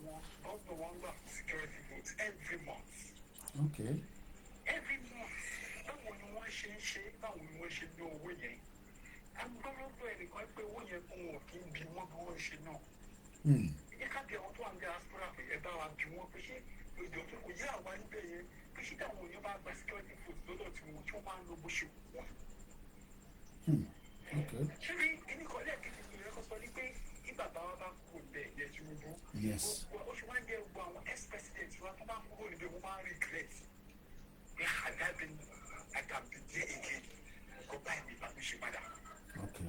more government security votes every month.
Okay.
Every month. Báwo ni wọ́n ṣe ń ṣe, báwo ni wọ́n ṣe ní owó yẹn. Agbọ́dọ̀ ẹnìkan pé owó yẹn kún wọn kì í bí wọ́n bí wọ́n ṣe náà. Ẹ ká bí àwọn tó wà ní diaspora pé ẹ bá wa bí wọ́n pé ṣé ìjọ tó kò yé àwa níbẹ̀ yẹn pé ṣé táwọn èèyàn bá gba security votes lọ́dọ̀ tí wọ́n máa ń lo bó ṣe wù wọ́n. Ṣé rí kíní kan lẹ́ẹ̀kejì tó yẹ kó sọ ní pé kí bàbá wa bá kú bẹ̀ yẹ Tinubu.
Yes.
Ó ṣe wá ń jẹ́ gbogbo àwọn ex-president wa tó bá kúrò níbẹ̀ wọ́n máa ń regret. Had I can be there again. Go buy me back she mother.
Okay.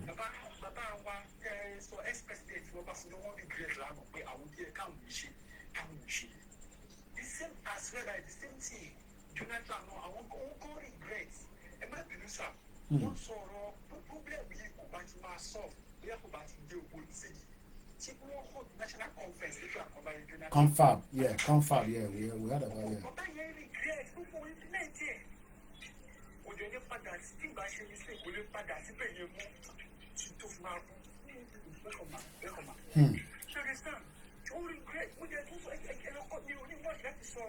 Baba wa so ex-president wọ́n bá fún wọn regret la mọ̀ pé àwọn díẹ̀ káwọn ṣe. The same as well like the same thing. Jonathan no àwọn kò regret. Ẹ má bínú sá. Wọ́n sọ̀rọ̀ problem yìí kò bá ti máa solve. Bóyá kò bá ti dé ògbó ìsèjì. Tí wọ́n hold national conference lójú àkọ́bá yẹn Jonathan.
Confab, yeah, we had about it.
Baba yẹn regret gbogbo implement ẹ̀. Òjò ní padà sí tí ìgbà ṣe mistake kò lè padà síbẹ̀ yẹn mú tí tó fi máa kú. Bẹ́ẹ̀kọ̀mà. Ṣé understand? Ó regret mo jẹ́ tó sọ ẹ̀kọ́ ní onímọ̀ọ́sì láti sọ.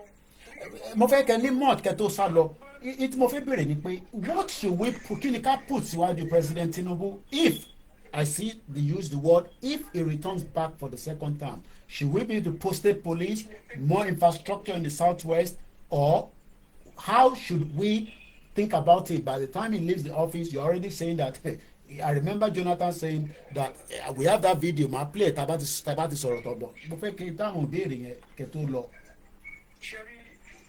Mo fẹ́ kẹ́ ní mọ́ọ̀t kẹ́ tó sá lọ. Mo fẹ́ bèrè ni pé what should we put kí ni ká put síwájú President Tinubu if I see they use the word if he returns back for the second term? Should we be to posted police, more infrastructure in the southwest, or how should we think about it? By the time he leaves the office, you're already saying that. I remember Jonathan saying that we have that video. My play tabati sọ̀rọ̀ tọ̀bọ̀. Mo fẹ́ kí táwọn béèrè yẹn kẹ́ tó lọ.
Ṣẹ́rí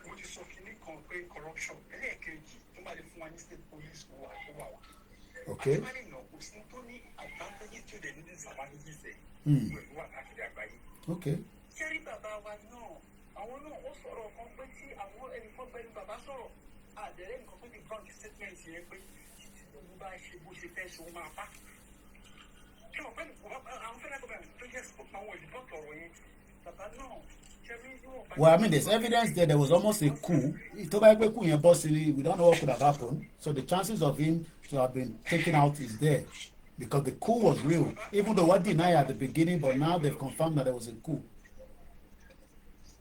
mo ti sọ kìíní kan pé corruption ẹlẹ́ẹ̀kejì tó máa lè fún wa ní state police wà wà.
Okay.
Àtìmọ́lẹ̀ náà kò sí tó ní advantages tí ó dẹ̀ ní disadvantages ẹ̀. Pẹ̀lú wà káàkiri àgbáyé.
Okay.
Ṣẹ́rí bàbá wa náà àwọn náà ó sọ̀rọ̀ kan pé tí àwọn ẹnìkan pẹ̀lú bàbá sọ̀rọ̀ àdẹ̀rẹ́ nǹkan pé the bank statement yẹn pé gbogbo bá ṣe bó ṣe fẹ́ ṣe ó máa bá. Ṣé wọ́n pẹ́ àwọn federal government tó jẹ́ sọ́kàn àwọn ìdìbò ọ̀rọ̀ yẹn bàbá náà.
Well, I mean, there's evidence there was almost a coup. We don't know what could have happened. So the chances of him to have been taken out is there. Because the coup was real. Even though what denied at the beginning, but now they've confirmed that there was a coup.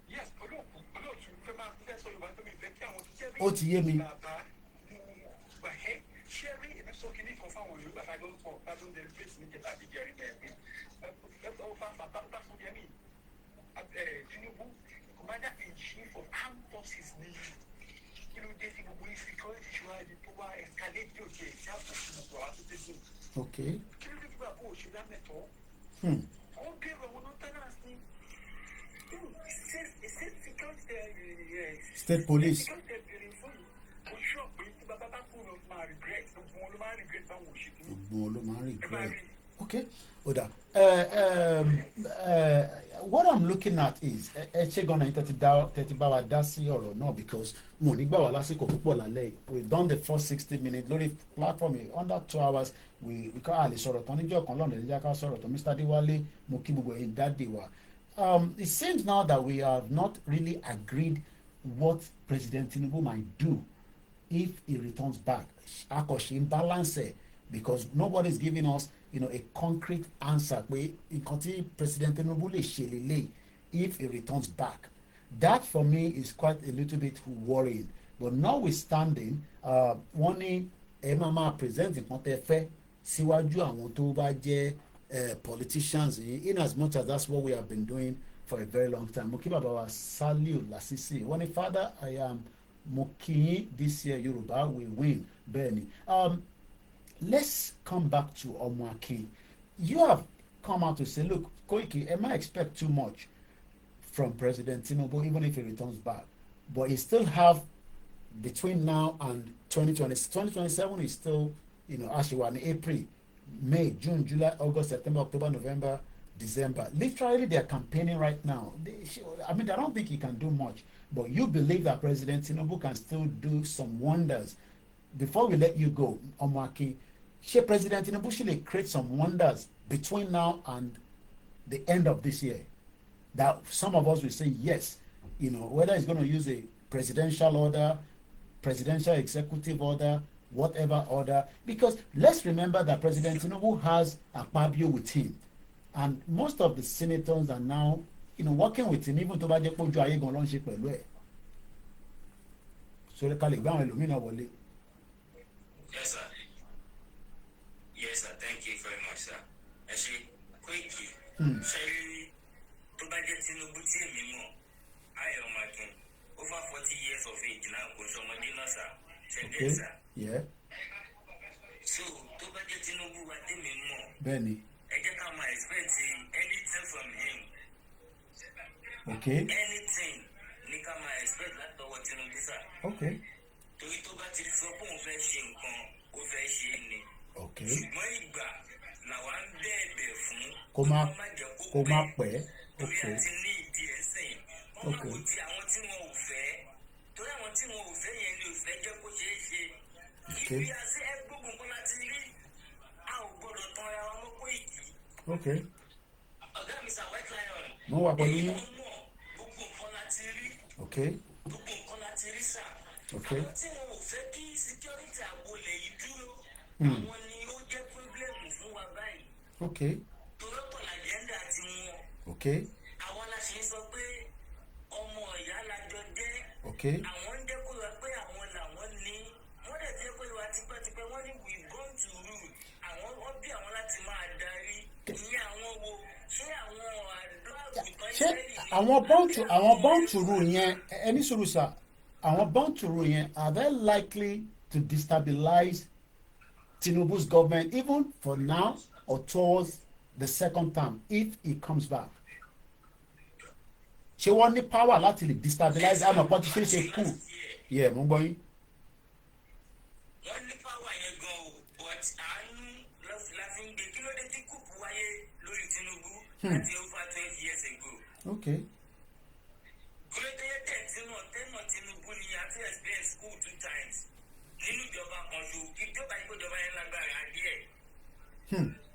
Yes,
ó ti yé mi.
Tinubu, commander in chief of armed forces ní kí ló dé sí gbogbo insecurity ṣùgbọ́n tó wá escalate yóò ṣe ìṣàkóso gbogbo àwọn tó tẹ̀sán.
Okay.
Kí ló dé tí wàá kó òṣèlú àmẹ́tọ́? Ó bẹ̀rù àwọn maintenance ní
State police. Okay. Oda. What I'm looking at is gonna 30 hour dasi or no, because we've done the first 60 minutes lórí platform under 2 hours. We can't sọ̀rọ̀ tán níjọ́ kan lọ́nà ìjà ká sọ̀rọ̀ tán Mr. Adéwálé mo kí gbogbo ẹ̀yin dáde wa. It seems now that we have not really agreed what President Tinubu might do if he returns back. Akọ̀ṣe imbalance because nobody is giving us a concrete answer pé nǹkan tí President Tinubu lè ṣe lélẹ̀ if he returns back. That for me is quite a little bit worrying. But notwithstanding, wọ́n ní ẹ máa present nǹkan tẹ́ fẹ́ síwájú àwọn tó bá jẹ́ politicians in as much as that's what we have been doing for a very long time. Mo kí bàbá wa Saliu Lasisi wọ́n ní father I am mo kí yín this year Yorùbá will win bẹ́ẹ̀ni. Let's come back to Omoakin. You have come out to say, look, Koiki, I might expect too much from President Tinubu, even if he returns back. But he still have, between now and 2027 is still, actually in April, May, June, July, August, September, October, November, December. Literally, they are campaigning right now. I don't think he can do much. But you believe that President Tinubu can still do some wonders. Before we let you go, Omoakin, President Tinubu should create some wonders between now and the end of this year. That some of us will say yes, whether he's going to use a presidential order, presidential executive order, whatever order. Because let's remember that President Tinubu has Akpabio with him, and most of the senators are now, working with him, even to bá jẹ́ pé ojú ayé gan ló ń ṣe pẹ̀lú ẹ̀. So ká lè gbá àwọn ẹlòmíràn wọlé.
Yes, sir. Yes, sir. Thank you very much, sir. Actually, Koiki. Ṣé tó bá jẹ́ Tinubu tí èmi mọ̀, ayọ̀ máa dùn. Over 40 years of age now, kò ṣọmọdé náà, sir. Ṣé
Okay.
bẹ́ẹ̀, sir?
Yeah.
So tó bá jẹ́ Tinubu wa tèmi mọ̀.
Bẹ́ẹ̀ni.
Ẹ jẹ́ ká máa expect anything from him.
Okay.
Anything ní ká máa expect látọwọ́ Tinubu, sir.
Okay.
Torí tó bá ti sọ pé òun fẹ́ ṣe nǹkan, ó fẹ́ ṣe é ni.
Okay.
Ṣùgbọ́n ìgbà làwa ń bẹ̀ẹ̀bẹ̀ fún
Kó má pẹ́.
torí
Okay.
àti ní ìdí ẹ̀sìn. Wọ́n máa wò ti àwọn tí wọn ò fẹ́. Torí àwọn tí wọn ò fẹ́ yẹn ni ò fẹ́ jẹ́ kó ṣeé ṣe.
Okay.
Ibi àti ẹgbógun kan láti rí, a ò gbọ́dọ̀ tan ara wa mọ́ Koiki.
Okay.
Ọ̀gá mi sà White Lion.
Mo wà pẹ̀lú yín.
Èyí mọ̀ gbogbo nǹkan láti rí.
Okay.
Gbogbo nǹkan láti rí sà.
Okay.
Àwọn tí wọn ò fẹ́ kí security ààbò lè yí dúró. Àwọn ni ó jẹ́ pírọ́blẹ́mù fún wa báyìí.
Okay.
Torọ́pọ̀ làjẹ́ndà ti wọn.
Okay.
Àwọn aláṣẹ sọ pé ọmọ ìyá lájọ jẹ́.
Okay.
Àwọn ń jẹ́ kó lọ pé àwọn làwọn ní. Wọ́n dẹ̀ jẹ́ kó lọ wá tipẹ́tipẹ́ wọ́n ní we born to rule. Wọ́n bí àwọn láti máa darí. Ìyẹn àwọn wo ṣé àwọn àdó àgùntàn
Ṣé àwọn born to rule yẹn ẹni sùúrù sà àwọn born to rule yẹn are they likely to destabilize Tinubu's government even for now or towards the second term if he comes back? Ṣé wọ́n ní power láti lè destabilize àmọ́ pọ́n ti ṣe kú? Yeah, mo ń gbọ́ yín.
Wọ́n ní power yẹn gan o, but àánú la fi ń gbé kí ló dé tí kúùpù wáyé lórí Tinubu láti over 20 years ago.
Okay.
Kúlódéyé tẹ̀nà Tinubu ni àti experience school 2 times nínú ìjọba kan ṣo ìjọba ìgbọ́jọba yẹn lágbára díẹ̀.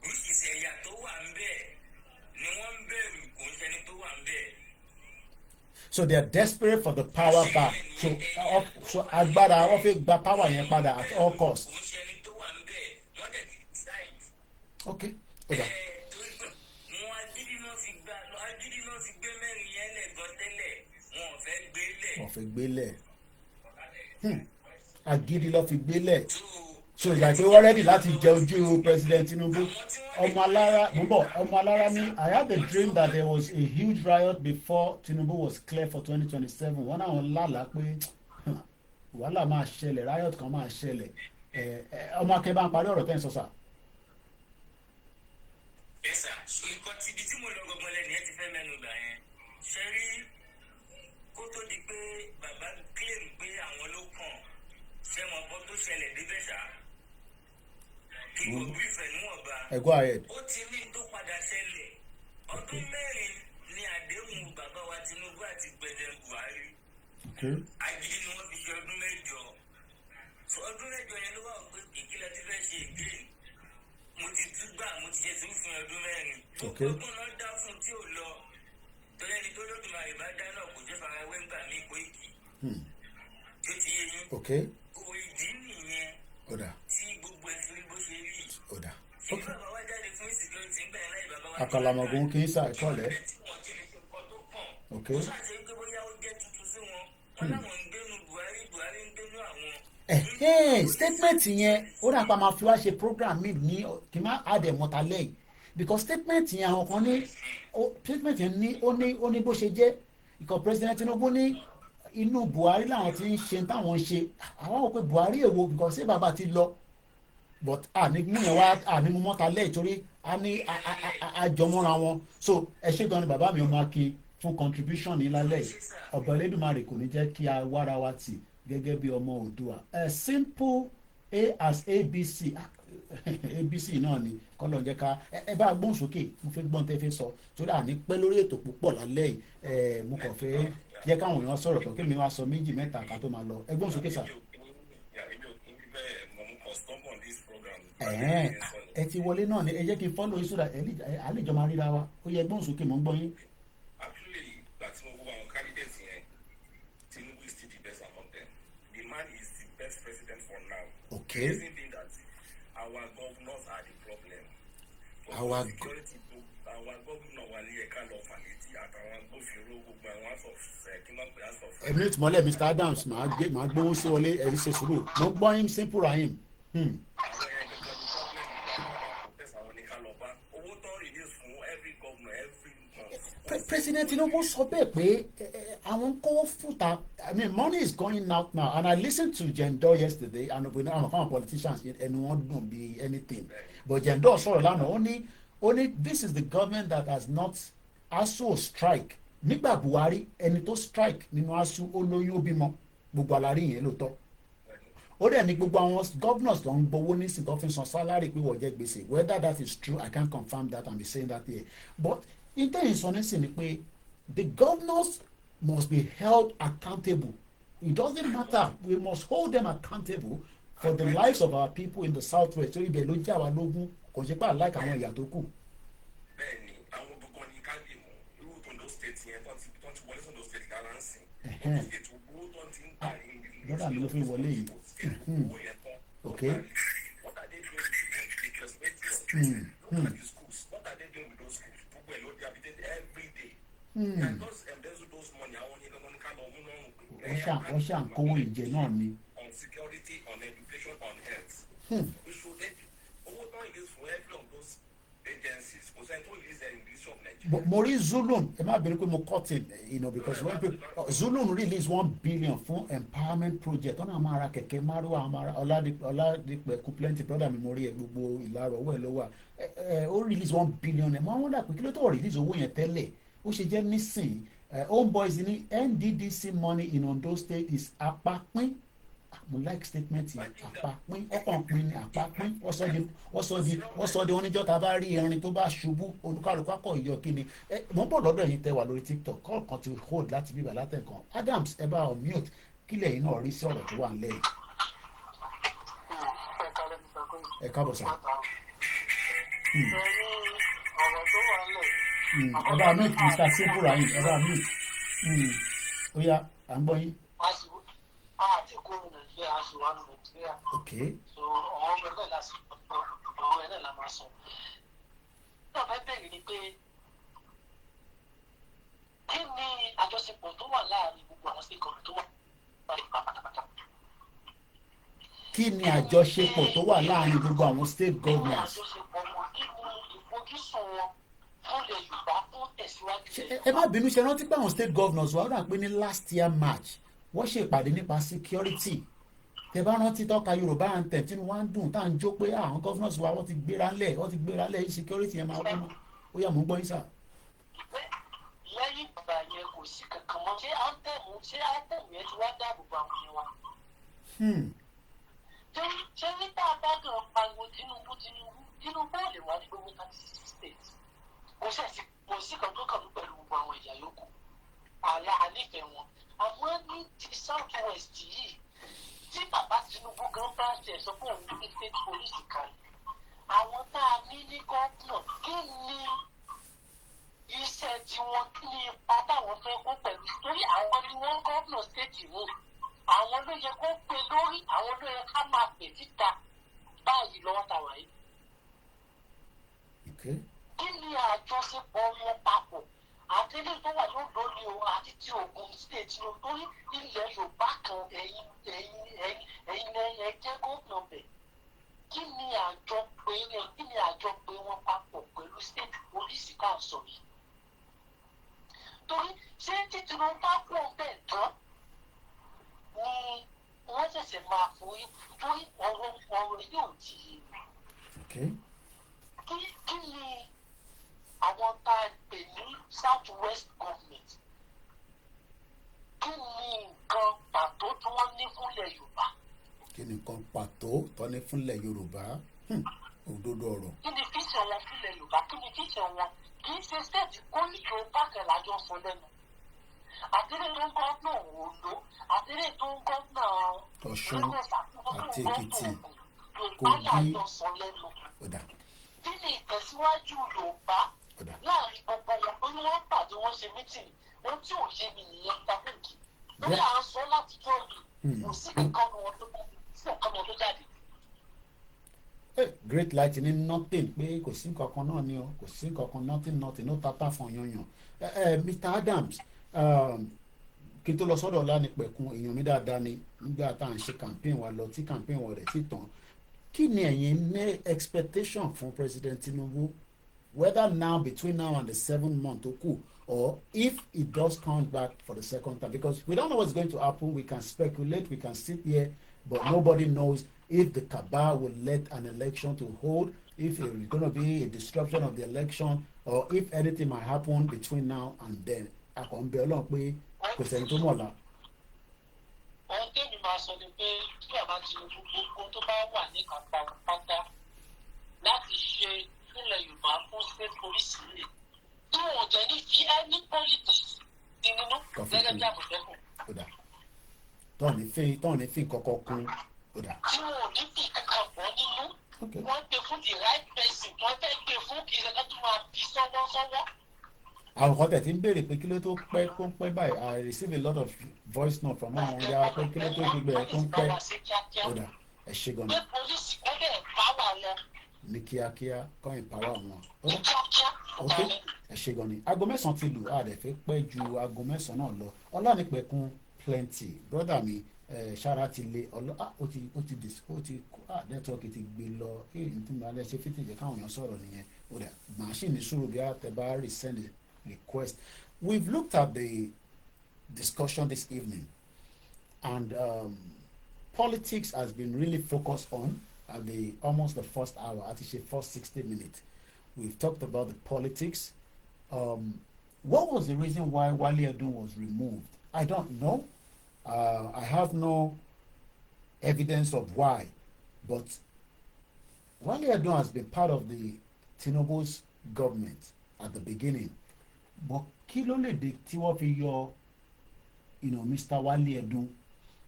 Oríṣiríṣi ẹ̀yà tó wà ń bẹ̀ ni wọ́n ń bẹ̀rù kò ń ṣẹni tó wà ń bẹ̀.
So they are desperate for the power back. So agbára wọ́n fi gba power yẹn padà at all costs.
Kò ń ṣẹni tó wà ń bẹ̀ wọ́n dẹ̀ ti decide.
Okay. Okay.
Agídí náà fi gbé mẹ́rin yẹn lẹ̀ gan tẹ́lẹ̀ wọn ò fẹ́ gbé lẹ̀.
Wọ́n fi gbélẹ̀. Agídí ló fi gbélẹ̀. So ìgbà pé wọ́n rẹ́dì láti jẹ ojú President Tinubu. Ọmọ alára ní I had a dream that there was a huge riot before Tinubu was clear for 2027. Wọ́n náà lálàá pé wàhálà máa ṣẹlẹ̀ riot kan máa ṣẹlẹ̀. Ọmọ akẹ́bá ń parí ọ̀rọ̀ tẹ́ ń sọ sà.
Ẹ̀sà nǹkan ti ibi tí mo lọ gbọ̀ngàn lẹ́nu ẹ ti fẹ́ mẹ́nu gbà yẹn. Ṣé rí di pé bàbá claim pé àwọn ló kàn ṣé wọn kọ́ tó ṣẹlẹ̀ débẹ̀ ṣá kí n kò bí ìfẹ́ níwọ̀nba ó ti ní tó padà ṣẹlẹ̀ ọdún mẹ́rin ni àdéhùn bàbá wa Tinubu àti President Buhari agídí ni wọ́n fi ṣe ọdún mẹ́jọ ọdún mẹ́jọ yẹn ló wà pé ìkílẹ̀ ti fẹ́ ṣe again mo ti túgbà mo ti ṣe tó fún ọdún mẹ́rin ọdún náà dá fún tí ò lọ torí ẹni tó lódùmarè bá dá náà kò jẹ́ farawé ńgbà mí Koiki tí ó ti yé yín kò ìdí nìyẹn tí gbogbo ẹ̀ fi bó ṣe rí tí bàbá wa jáde fún ìsìnkú ń bẹ̀rẹ̀ láì bàbá wa
àkàlàmọ̀gùn kì í ṣàìkọ́lẹ̀
ó ṣàṣe pé bóyá ó jẹ́ tuntun sí wọn wọn láwọn ń gbénu Buhari ń gbénu àwọn.
Statement yẹn ó dà pa máa fi wá ṣe program mi ní kí n má àdè mọ́ta lẹ́yìn because statement yẹn àwọn kan ní statement yẹn ní ó ní bó ṣe jẹ́ ikọ̀ President Tinubu ní inú Buhari làwọn ti ń ṣe táwọn ń ṣe àwọn ò pé Buhari èwo because ṣé bàbá ti lọ but ànímú yẹn wá ànímú mọ́ta lẹ́yìn torí a ní àjọmọ́ra wọn so ẹ ṣé gan ni bàbá mi ọmọ akin fún contribution ní lálẹ́ yìí ọ̀bọ̀ Elédùmarè kò ní jẹ́ kí a wára wa tì gẹ́gẹ́ bí ọmọ Oòduà simple A as ABC ABC náà ni kọ́lọ̀ jẹ́ ká ẹ bá gbóhùn sókè mo fẹ́ gbọ́n tẹ́ fẹ́ sọ torí àní pẹ́ lórí ètò púpọ̀ lálẹ́ yìí mo kàn fẹ́ jẹ́ káwọn èèyàn sọ̀rọ̀ kan kí mi wá sọ méjì mẹ́ta ká tó máa lọ ẹ gbóhùn sókè sà. ẹ ti wọlé náà ni ẹ jẹ́ kí n fọ́lọ́ yín sódà àlejò máa ríra wa ó yẹ gbóhùn sókè mò ń gbọ́ yín. Okay.
Reason being that our governors are the problem.
Our
governor Wale Faleti àtàwọn agbófinró gbogbo àwọn asọ̀fẹ́.
Ẹ̀mí tí mọ́lẹ̀ Mr. Adams máa gbóhùn sí wọlé ẹ̀rí ṣe sùúrù mo gbọ́ yín simple rahim. President Tinubu sọ bẹ́ẹ̀ pé àwọn kówó fúta I mean money is going out now and I listened to Jendo yesterday and we know àwọn politicians ẹnu wọn dùn bí anything but Jendo sọ̀rọ̀ lánàá ó ní this is the government that has not ASUU strike nígbà Buhari ẹni tó strike nínú ASUU ó lóyún ó bímọ gbogbo àlárí yẹn ló tọ́ ó dẹ̀ ní gbogbo àwọn governors tó ń gbowó ní sìnkọ́ fi san salary pé wọ́n jẹ́ gbèsè whether that is true I can't confirm that and be saying that here but intanet sọ nísìn ni pé the governors must be held accountable it doesn't matter we must hold them accountable for the lives of our people in the southwest torí ibẹ̀ ló jẹ́ àwa lógún kò ṣe pé àláìka àwọn ìyà tó kù.
bẹ́ẹ̀ni àwọn gbogbo ní káàdì mọ irú Ondo state yẹn tó ti wọlé sọdọ state kára ń sìn state owó tó ti ń ta ní ìlú
lọ́dà mi ló fi wọlé yìí. Okay.
What are they doing with the schools? What are they doing with those schools? Every day. And those money, I want you to
wọ́n ṣà ń kówó ìjẹ náà ni.
On security, on education, on health. We should owó náà use for every of those agencies. Kò sẹ́ni tó release their English of Nigeria.
Mo rí Zulum ẹ má bẹ̀rẹ̀ pé mo cut it because when people Zulum release 1 billion fún empowerment project ọ̀nà àmọ́ ara kẹ̀kẹ́ márùwá àmọ́ ara ọ̀làdìpẹ̀ kúpẹ́ntì brother mi mo rí ẹ gbogbo ìlàrọ̀ owó ẹ lọ́wọ́ ó release 1 billion ẹ̀ máa wọ́n dà pé kí ló tó release owó yẹn tẹ́lẹ̀ ó ṣe jẹ́ nísìn homeboys ní NDDC money in Ondo state is apapin mo like statement yẹn apapin ọkàn pin ni apapin wọ́n sọ di oníjọ́ ta bá rí irin tó bá ṣubú olùkàlùkù akọ ìyọ kíni mo ń bọ̀ lọ́dọ̀ yìí tẹ́ wà lórí TikTok call kan ti hold láti bíbà látẹ̀kan Adams ẹ bá ọ mute kílẹ̀ yìí náà rí sí ọ̀rọ̀ tó wà nílẹ̀ yìí. ẹ káàbọ̀ sá. ẹ bá mute Mr. Simple Rahim ẹ bá mute ó yá à ń gbọ́ yín. Okay.
So ọmọ ẹgbẹ́ la sọ ọmọ ẹgbẹ́ la máa sọ. Ní ọ̀fẹ́ bẹ̀rẹ̀ ni pé kí ni àjọṣepọ̀ tó wà láàrin gbogbo àwọn stakeholders tó wà láàrin pátápátá?
Kí ni àjọṣepọ̀ tó wà láàrin gbogbo àwọn state governors?
Kí ni àjọṣepọ̀ wọn? Kí ni ìfojúsùn wọn fún ilẹ̀ Yorùbá fún tẹ̀síwájú?
Ẹ má bínú ṣe rántí pé àwọn state governors wà ó dà pé ní last year March wọ́n ṣe ìpàdé nípa security. Tẹ bá rántí tọ́ka Yorùbá anthem tí wọ́n á dùn tá à ń jó pé àwọn governors wa wọ́n ti gbéra lẹ̀ security yẹn máa wọ́n mọ́ ó yá mò ń gbọ́ yín sà.
Lẹ́yìn ìgbà yẹn kò sí kankan mọ́ ṣé anthem ṣé item yẹn ti wá dáàbò bo àwọn yẹn wa. ṣé nípa abágan pariwo Tinubu ò lè wá ní gbogbo 36 states kò sí kan tó kàn ní pẹ̀lú gbogbo àwọn ẹ̀yà yòókù ànífẹ̀ẹ́ wọn àmọ́ ní ti south west yìí tí bàbá Tinubu gan bá ṣe sọ fún òun ní state police kan àwọn tá a ní ní gọ́ọ̀nà kí ni iṣẹ́ tiwọn kí ni ipa táwọn fẹ́ kó pẹ̀lú torí àwọn ni wọ́n gọ́ọ̀nà state mú àwọn ló yẹ kó pe lórí àwọn ló yẹ ká máa pè síta báyìí lọ́wọ́ tàwa yìí. Kí ni àjọṣepọ̀ wọn papọ̀ àti ilé tó wà lódò ni o àti ti Ògùn state ni o torí ilẹ̀ Yorùbá kan ẹ̀yin jẹ́ gómìnà bẹ̀. Kí ni àjọpé wọn papọ̀ pẹ̀lú state police ká sọ yìí? Torí ṣé títí wọn bá pọ̀ bẹ́ẹ̀ tán ni wọ́n ṣẹ̀ṣẹ̀ máa forí torí ọ̀rọ̀ yóò di kí ni àwọn tá a pè ní south west government kí ni nǹkan pàtó tí wọ́n ní fúnlẹ̀ Yorùbá.
Kí ni nǹkan pàtó tó ní fúnlẹ̀ Yorùbá? Òdodo ọ̀rọ̀.
Kí ni fíṣẹ̀ wọn fúnlẹ̀ Yorùbá? Kí ni fíṣẹ̀ wọn? Kì í ṣe stéètì kólíkì Yorùbá lájọ sọ lẹ́nu. Àtẹ̀lé tó ń gọ́nà Oǹdó, àtẹ̀lé tó ń gọ́nà
Ọ̀ṣun àti Èkìtì,
Yorùbá lájọ sọ lẹ́nu. Kí ni ìtẹ̀síwájú Yorùbá láàrin gbogbo wọn tó ní wọ́n pàdé wọ́n ṣe mítìnì ohun tí ò ṣe mi nìyẹn tàbíkì lórí à ń sọ láti jọ yìí kò sí kankan wọn tó jáde.
Great light ní nothing pé kò sí kankan náà ni o kò sí kankan nothing no tata fún yanyan. Mr. Adams kí n tó lọ sọ́dọ̀ Ọlánìpẹ̀kun èèyàn mi dáadáa ni nígbà tá à ń ṣe campaign wa lọ tí campaign wa rẹ̀ ti tàn kí ni ẹ̀yin ní expectation fún President Tinubu whether now between now and the 7 month tó kù or if it does come back for the second time because we don't know what's going to happen. We can speculate, we can sit here, but nobody knows if the cabal will let an election to hold, if it is going to be a disruption of the election, or if anything might happen between now and then. Àkànbẹ Ọlọ́run pé kò sẹ́ni tó mọ̀ la.
Ohun tẹ́mi máa sọ ni pé tí àbá ti ní gbogbo tó bá wà ní kàńpá pátá láti ṣe ilẹ̀ Yorùbá fún state police rẹ̀ tí wọ́n jẹ́ ní fi any politics nínú gẹ́gẹ́ bí àbùtẹ́kùn.
Tọ́ọ̀nì fi kọ́kọ́ kún.
Tí wọ́n ní fi kankan bọ́ nínú wọ́n gbé fún the right person wọ́n fẹ́ gbé fún kí ẹ̀ka tó máa fi sọ́wọ́.
Àwọn kan tẹ̀ tí ń béèrè pé kí ló tó pẹ́ tó ń pẹ́ báyìí I receive a lot of voice note from àwọn ọ̀ya pé kí ló tó gbígbẹ́ ẹ̀ tó ń pẹ́. Ẹ ṣe gan-an.
Pé polisi gbọ́dọ̀ empower wọn.
Ní kíákíá kọ́ empower wọn. Ok ẹ ṣe gan-an ni aago 9 ti lù á dẹ̀ fẹ́ pẹ́ ju aago 9 náà lọ. Ọlánìpẹ̀kun plenty brother mi ṣára ti lé ó ti nẹ́tíwọ́ọ̀kì ti gbé lọ nítorí alẹ́ ṣe fìtì jẹ́ káwọn èèyàn sọ̀rọ̀ nìyẹn ó dà màṣíìnì sùúrù bí àtẹ̀bá resend request. We've looked at the discussion this evening and politics has been really focused on at almost the first hour àti ṣe first 60 minutes. We've talked about the politics. What was the reason why Wale Edun was removed? I don't know. I have no evidence of why, but Wale Edun has been part of the Tinubu's government at the beginning. But kí ló lè dé tí wọ́n fi yọ, Mr. Wale Edun?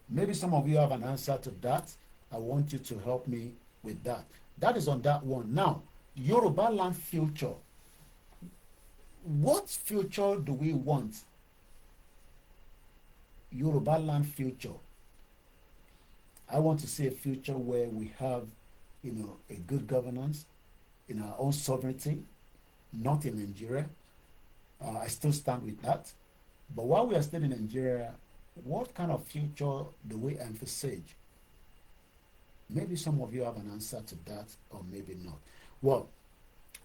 Maybe some of you have an answer to that. I want you to help me with that. That is on that one. Now, Yorùbáland future. What future do we want? Yorùbáland future. I want to see a future where we have, a good governance in our own sovereignty, not in Nigeria. I still stand with that. But while we are still in Nigeria, what kind of future do we envisage? Maybe some of you have an answer to that, or maybe not. Well,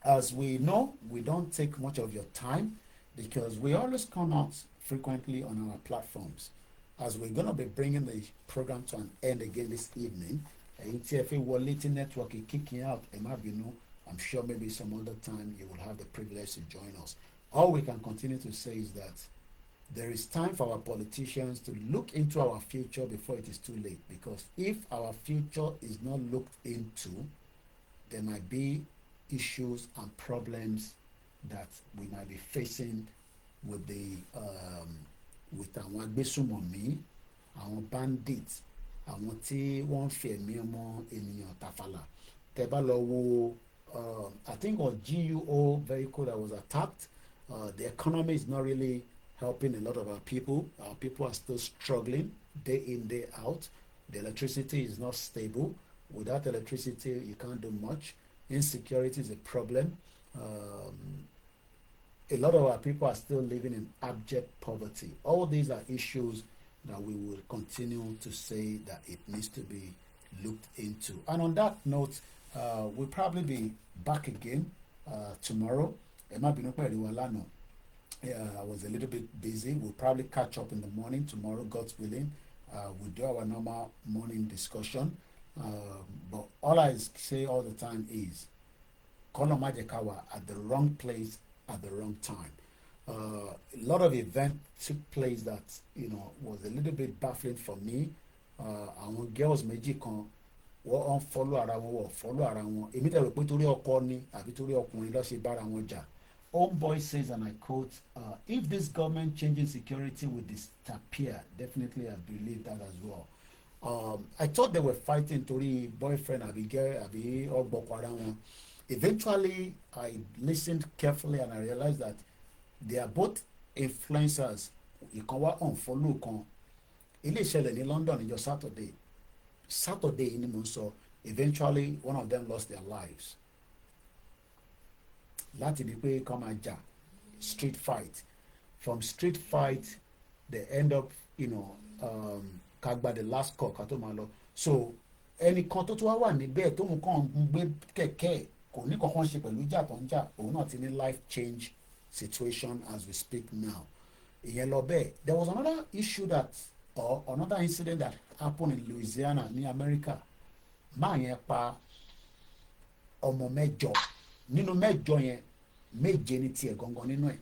as we know, we don't take much of your time because we always come out frequently on our platforms. As we're going to be bringing the program to an end again this evening, NTFA Wallet Network is kicking out. I'm sure maybe some other time you will have the privilege to join us. All we can continue to say is that there is time for our politicians to look into our future before it is too late. Because if our future is not looked into, there might be issues and problems that we might be facing with the with àwọn agbésùmọ̀mí, àwọn bandits, àwọn tí wọ́n fi ẹ̀mí ọmọ ènìyàn tàfàlà. Tẹ́ bá lọ wo I think it was GUO vehicle that was attacked. The economy is not really helping a lot of our people. Our people are still struggling day in, day out. The electricity is not stable. Without electricity, you can't do much. Insecurity is a problem. A lot of our people are still living in abject poverty. All these are issues that we will continue to say that it needs to be looked into. And on that note, we'll probably be back again tomorrow. I was a little bit busy. We'll probably catch up in the morning tomorrow, God's willing. We'll do our normal morning discussion. But all I say all the time is, Kono Majekawa at the wrong place at the wrong time. A lot of events took place that, was a little bit baffling for me. Àwọn girls méjì kan wọ́n follow ara wọn, follow ara wọn. Èmi tẹ̀wé pé torí ọkọ ni àbí torí ọkùnrin ló ṣe bára wọn jà. Homeboy says, and I quote, if this government changing security will disappear, definitely I believe that as well. I thought they were fighting torí boyfriend àbí girl àbí ọgbọ̀kọ̀ ara wọn. Eventually, I listened carefully and I realized that they are both influencers. Ìkan wá unfollow kan. Ilé ìṣẹ̀lẹ̀ ní London níjọ́ Saturday ni mo ń sọ. Eventually, one of them lost their lives. Láti di pé kọ́ máa jà, street fight. From street fight, they end up, ká gba the last call ká tó máa lọ. So, ẹnìkan tó tún wá wà níbẹ̀ tó mú kàn ń gbé kẹ̀kẹ́ kò ní kankan ṣe pẹ̀lú ìjà tó ń jà, òun náà ti ní life change situation as we speak now. Ìyẹn lọ bẹ́ẹ̀. There was another issue or another incident that happened in Louisiana ní America. Máa yẹn pa ọmọ mẹ́jọ. Nínú mẹ́jọ yẹn, méje ní tiẹ̀ gangan nínú ẹ̀.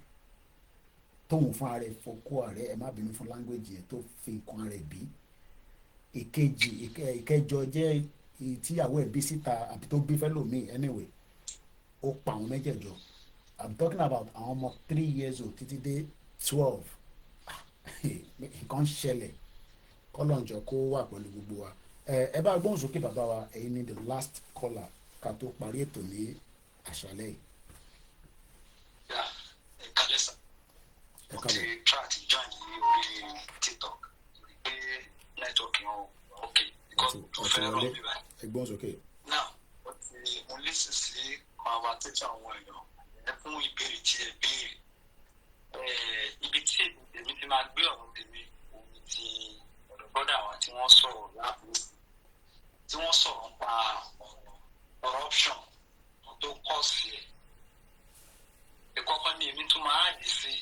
Tóun fún ara ẹ̀ fokó ara ẹ̀ má bínú fún language yẹn tó fi nǹkan ara ẹ̀ bí. Ìkẹjọ jẹ́ tíyàwó ẹ̀ bí síta àbí tó bí fẹ́lòmíì anyway. Ó pa àwọn mẹ́jẹ̀jọ. I'm talking about àwọn ọmọ 3 years old títí dé 12. Nǹkan ṣẹlẹ̀. Kọ́lọ́njọ kó wà pẹ̀lú gbogbo wa. Ẹ bá gbóhùn sókè bàbá wa, ẹ̀yin ni the last caller ká tó parí ètò ní àṣálẹ́ yìí.
Ẹ kálẹ́ sà. Mo ti try to join ní orí TikTok pé network yẹn ok. Ẹ gbóhùn sókè. Now, mo listen sí àwọn àtẹ̀jọ́ àwọn èèyàn ẹ fún ìbéèrè tí ẹ béèrè. Ibi tí èmi ti máa gbé ọ̀rọ̀ tèmi omi ti ọ̀dọ̀ bọ́dà wa tí wọ́n sọ̀rọ̀ láàbò tí wọ́n sọ̀rọ̀ nípa corruption tó kọ̀ sí ẹ̀. Ìkọ́kọ́ ni èmi tún máa dì sí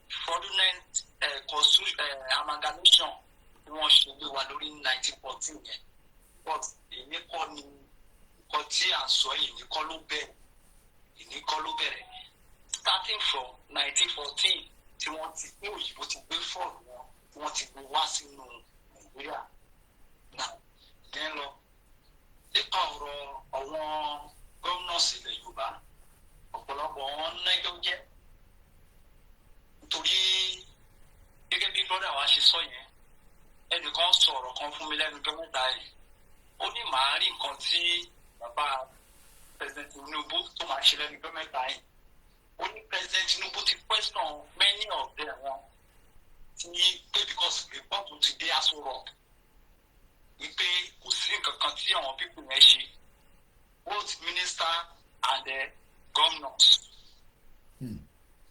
fraudulent amalgamation tí wọ́n ṣe gbé wa lórí 1914 yẹn. But èmi kọ́ ni nǹkan tí à ń sọ yìí ní kọ́ ló bẹ̀rẹ̀. Starting from 1914 tí wọ́n ti gbé òyìnbó ti gbé fọ́ọ̀lù wọn tí wọ́n ti gbé wá sínú Nàìjíríà. Now, ìyẹn lọ nípa ọ̀rọ̀ àwọn gómìnà ilẹ̀ Yorùbá ọ̀pọ̀lọpọ̀ wọn nẹ́jọ́ jẹ́ nítorí gẹ́gẹ́ bí brọ́dà wa ṣe sọ yẹn ẹnìkan sọ̀rọ̀ kan fún mi lẹ́nu gọ́mẹ̀ntà yìí ó ní màá rí nǹkan tí bàbá President Tinubu tó máa ṣe lẹ́nu gọ́mẹ̀ntà yìí ó ní President Tinubu ti question many of them wọn ti pé because report ti dé Aso Rock wípé kò sí nǹkan kan tí àwọn people yẹn ṣe both minister and the governors.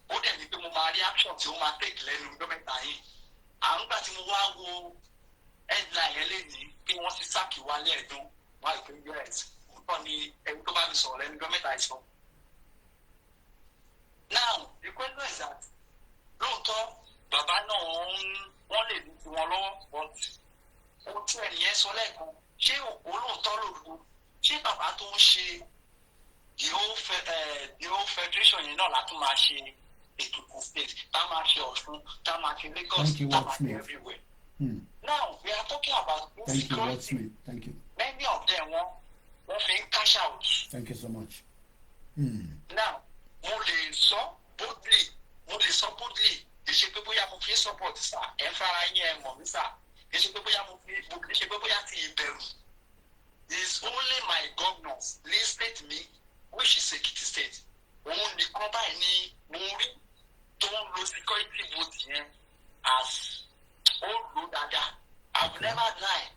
Ó dẹ̀ ní pé mo máa rí action tí ó máa take lẹ́nu gọ́mẹ̀ntà yìí. À ń gbà tí mo wá wo headline yẹn lénìí pé wọ́n ti sáàkì Wale Edun wá ìpínlẹ̀ US. Nǹkan ni ẹni tó bá mi sọ̀rọ̀ lẹ́nu gọ́mẹ̀ntà yìí sọ. Now, the question is that lóòótọ́ bàbá náà wọ́n lè ní tiwọn lọ́wọ́ but ohun tí ẹnìyẹn sọ lẹ́ẹ̀kan ṣé olóòótọ́ lòdùdú ṣé bàbá tó ń ṣe the whole federation yìí náà látún máa ṣe Èkìtì state, tá máa ṣe Ọ̀ṣun, tá máa ṣe Lagos, tá máa ṣe everywhere. Now we are talking about insecurity.
Thank you.
Many of them wọ́n fi ń cash out.
Thank you so much.
Now mo lè sọ boldly, ìṣe pé bóyá mo fi support sá ẹ fara yín ẹ mọ̀ mí sá, ìṣe pé bóyá ti ìbẹ̀rù. It's only my governors listed me, which is Ekiti state. Òun nìkan báyìí ni mo rí tó ń lo security vote yẹn as ó lò dáadáa. I will never lie,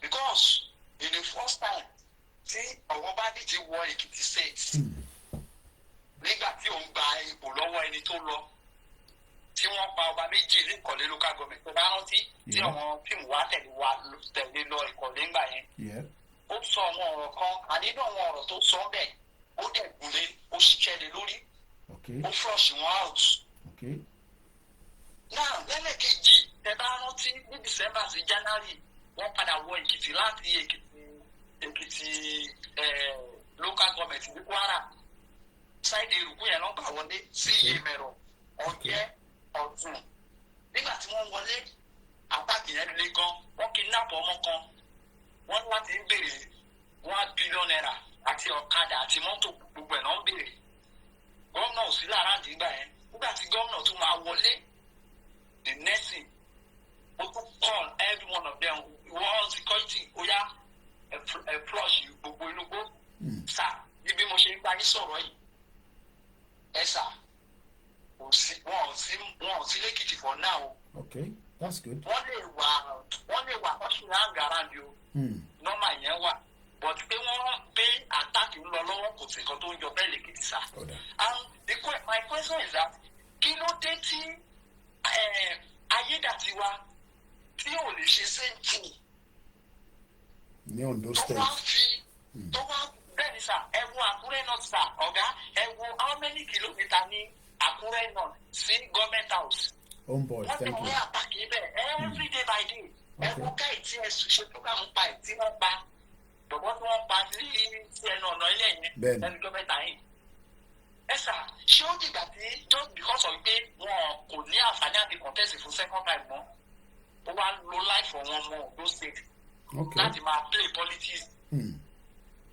because in the first time tí ọ̀wọ́ bá dì ti wọ Ekiti state nígbà tí òun gba ipò lọ́wọ́ ẹni tó lọ tí wọ́n pa ọba méjì ní Ìkọ̀lé local government tó bá rántí tí àwọn fíìmù wa tẹ̀lé lọ Ìkọ̀lé ńgbà yẹn. Ó sọ àwọn ọ̀rọ̀ kan, ànínú àwọn ọ̀rọ̀ tó sọ bẹ́ẹ̀ ó dẹ̀ gúnlé, ó ṣiṣẹ́ lé lórí, ó flush wọn out. Náà lẹ́lẹ́kejì tẹ bá rántí ní December sí January wọ́n padà wọ Èkìtì láti Èkìtì local government ní Kwara ṣáìdì ìrùkú yẹn lọ́gbà wọlé sí Ìmẹ̀rọ̀, Ọ̀jẹ́, Ọ̀tún. Nígbà tí wọ́n wọlé àpáàkì yẹn lé gan, wọ́n kidnap ọmọ kan, wọ́n láti ń béèrè $1 billion àti ọ̀kadà àti mọ́tò gbogbo ẹ̀ náà ń béèrè. Gómìnà ò sí lára àdìgbà yẹn. Nígbà tí gómìnà tún máa wọlé, the next thing ó tún call every one of them wọ́n security ó yá flush gbogbo inú gbó. Sà bí mo ṣe ń bá yín sọ̀rọ̀ yìí ẹ sà wọn ò sí lẹ́kìtì for now.
Okay, that's good.
wọ́n lè wà ọ̀ṣun hang around you. Nọ́mà yẹn wà, but pé wọ́n pé attack ń lọ lọ́wọ́ kò sí nǹkan tó ń yọ bẹ́ẹ̀ lẹ́kìtì sà. And my question is that kí ló dé tí ayédàtiwa tí ò lè ṣe same thing
ní Ondo State
tó wá bẹ́ẹ̀ ni sà ẹ wo Àkúrẹ́ north sà ọ̀gá ẹ wo how many kilometres ní Àkúrẹ́ north sí government house.
Boy, thank you.
wọ́n ti àtàkì bẹ́ẹ̀ every day by day. Ẹ wo ká ìtí ẹ ṣe program pa ìtí wọ́n pa bọ̀bọ̀ tí wọ́n pa sí ẹnu ọ̀nà ilé yẹn lẹ́nu gọ́mẹ̀ntà yìí. Ẹ sà ṣé ó dìgbà tí just because of pé wọn kò ní àǹfààní àti contest fún second time mọ́ ó wá lo life wọn mọ́ Ondo State láti máa play politics.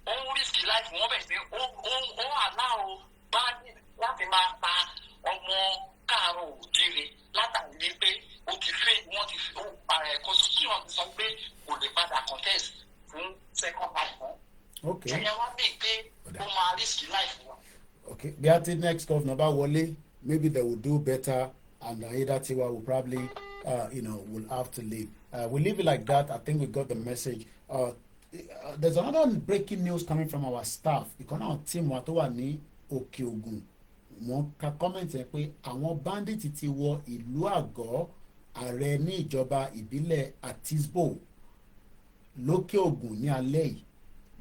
Ó ń risk life wọn bẹ̀ sí ó allow bandit láti máa pa ọmọ káàárọ̀ òjìrè látàrí pé ó ti fẹ́ wọ́n ti constitution ti sọ pé kò lè padà contest fún second time mọ́. Ẹ̀yẹ wá bẹ̀ pé ó máa risk life wọn.
Okay, the next governor about Wale, maybe they will do better, and Ayedatiwa will probably, will have to leave. We'll leave it like that. I think we got the message. There's another breaking news coming from our staff. Ìkànnì àwọn team wa tó wà ní Òkè Ògùn. Wọ́n ka comment ẹ̀ pé àwọn bandit ti wọ ìlú àgọ́ ààrẹ ní ìjọba ìbílẹ̀ Atisbo lókè Ògùn ní alẹ́ yìí.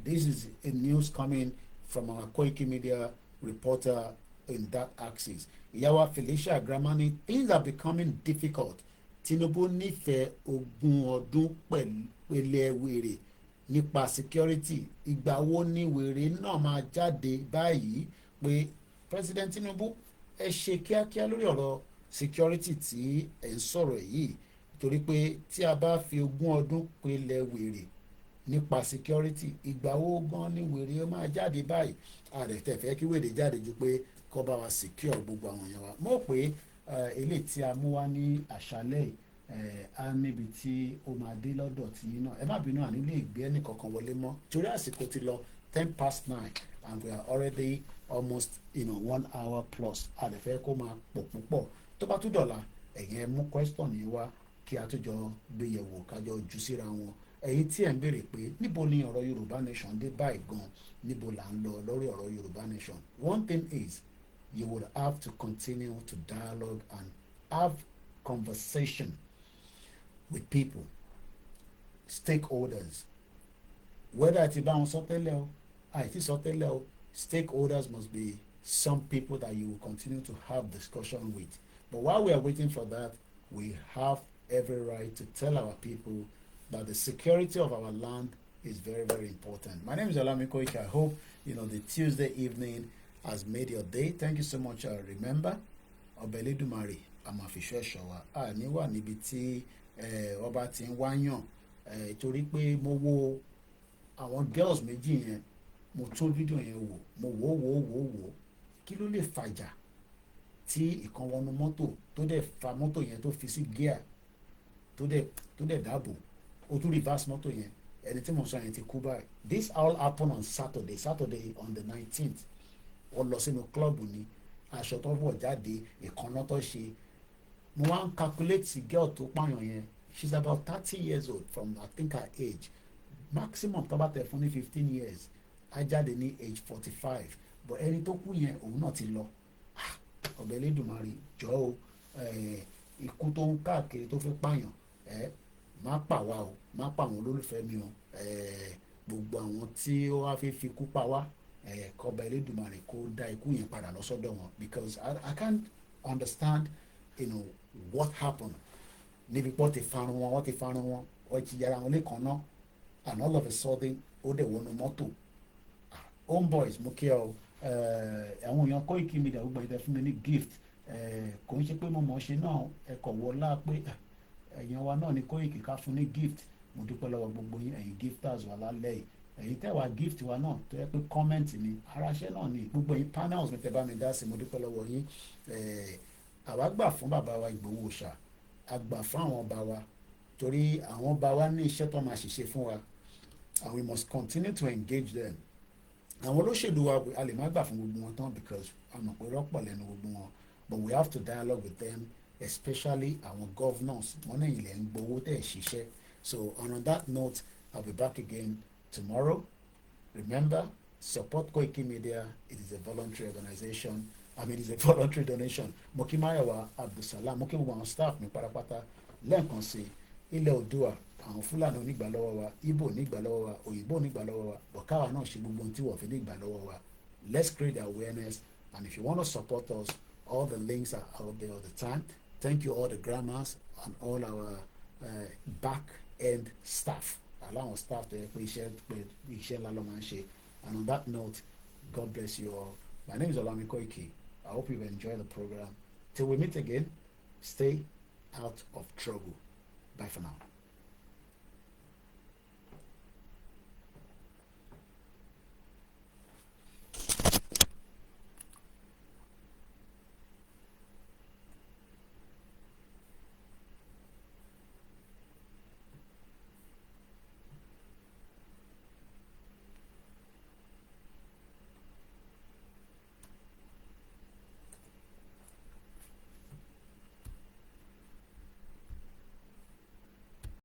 This is a news coming from our Koikimedia reporter in that axis. Ìyàwó Felicia Gramani, things are becoming difficult. Tinubu nífẹ̀ẹ́ ogún ọdún pẹ̀lẹ́ wèrè nípa security. Ìgbà wo ni wèrè náà máa jáde báyìí pé President Tinubu ẹ ṣe kíákíá lórí ọ̀rọ̀ security tí ẹ̀ ń sọ̀rọ̀ yìí torí pé tí a bá fi ogún ọdún pẹ̀lẹ́ wèrè nípa security ìgbà wo gan ni wèrè máa jáde báyìí ààrẹ tẹ̀fẹ́ kí wèrè jáde ju pé kó bá wa secure gbogbo àwọn èèyàn wa mọ̀ pé eléyìí tí a mú wá ní àṣálẹ́ á níbi tí ó máa dé lọ́dọ̀ tí yín náà ẹ má bínú àní lè gbé ẹnì kankan wọlé mọ́ torí àsìkò ti lọ 9:10 and we are already almost 1 hour plus àdẹ̀fẹ́ kó máa pọ̀ púpọ̀ tó bá tún dọ̀la ẹ̀yẹn mú question yìí wá kí a tún jọ gbé yẹ̀wò kájọ jù síra wọn ẹ̀yin tí ẹ̀ ń béèrè pé níbo ni ọ̀rọ̀ Yorùbá nation dé báyìí gan níbo là ń lọ lórí ọ̀rọ̀ Yorùbá nation. One thing is you would have to continue to dialogue and have conversation with people, stakeholders. Whether àti bá wọn sọ tẹ́lẹ̀ o àìtí sọ tẹ́lẹ̀ o stakeholders must be some people that you will continue to have discussion with. But while we are waiting for that, we have every right to tell our people that the security of our land is very, very important. My name is OLAYOMI KOIKI. I hope the Tuesday evening has made your day. Thank you so much. Remember, Obeledumari, àmàfìṣọ́ ẹ̀ṣọ́ wa àní wà níbi tí ọba ti ń wáyàn torí pé mo wo àwọn girls méjì yẹn, mo tún fídíò yẹn wò, mo wò kí ló lè fàjà tí ìkan wọnú mọ́tò tó dẹ̀ fa mọ́tò yẹn tó fi sí gear tó dẹ̀ dáàbò ó tún reverse mọ́tò yẹn, ẹni tí mo sọ yẹn ti kú báyìí. This all happened on Saturday on the 19th. wọ́n lọ sínú club ni, aṣọ tó wọ̀ jáde, ìkànnà tó ṣe. Mo wá ń calculate girl tó pààyàn yẹn, she's about 30 years old from I think her age. Maximum tó bá tẹ̀ fún ní 15 years á jáde ní age 45, but ẹni tó kú yẹn òun náà ti lọ. Ọ̀bẹ̀lẹ́dùmarè jọ̀ọ́ ikú tó ń káàkiri tó fi pààyàn má pa wá o, má pa àwọn olólùfẹ́ mi o, gbogbo àwọn tí ó wá fi kú pa wá k'Ọ̀bẹ̀lẹ́dùmarè kó dá ikú yẹn padà lọ sọ́dọ̀ wọn, because I can't understand what happened. Níbi pọ́ ti farun wọn wọ́n ti yára wọn lẹ́kàn náà, and all of a sudden ó dẹ̀ wọnú mọ́tò. Homeboys mo kí ọ àwọn èèyàn Koikimedia gbogbo ìdẹ fún mi ní gift, kò ń ṣe pé mo mọ̀ ṣe náà ẹ̀kọ́ wọlá pé èèyàn wa náà ní Koiki ká fún ní gift. Mo dúpẹ́ lọ́wọ́ gbogbo yín ẹ̀yin gifters wà lálẹ́ yìí, ẹ̀yin tẹ́wà gift wa náà tó yẹ pé comment ni aráṣẹ́ náà ni gbogbo yín panels mi tẹ́ bá mi dá sí, mo dúpẹ́ lọ́wọ́ yín. Àwa gbà fún bàbá wa Ìgbòho Òòṣà, a gbà fún àwọn ọba wa torí àwọn ọba wa ní iṣẹ́ tó máa ṣiṣẹ́ fún wa, and we must continue to engage them. Àwọn olóṣèlú wa a lè má gbà fún gbogbo wọn tán because a mọ̀ pé rọ́pọ̀ lẹ́nu gbogbo wọn, but we have to dialogue with them, especially àwọn governors. Wọ́n náà ilẹ̀ ń gbowó tẹ̀ ṣiṣẹ́. So on that note, I'll be back again tomorrow. Remember, support Koikimedia. It is a voluntary organization. It is a voluntary donation. Mo kí Máyọ̀wá Abdulsalam, mo kí gbogbo àwọn staff mi pátápátá lẹ́ẹ̀kan sí ilẹ̀ Oòduà, àwọn Fúlàní onígbà lọ́wọ́ wa, Ìgbò onígbà lọ́wọ́ wa, Òyìnbó onígbà lọ́wọ́ wa, bọ̀káwá náà ṣe gbogbo ohun tí wọ́n fi nígbà lọ́wọ́ wa. Let's create awareness, and if you want to support us, all the links are out there all the time. Thank you all the grandmas and all our back end staff. Allow our staff to appreciate iṣẹ́. And on that note, God bless you all. My name is OLAYOMI KOIKI. I hope you enjoy the program. Till we meet again, stay out of trouble. Bye for now.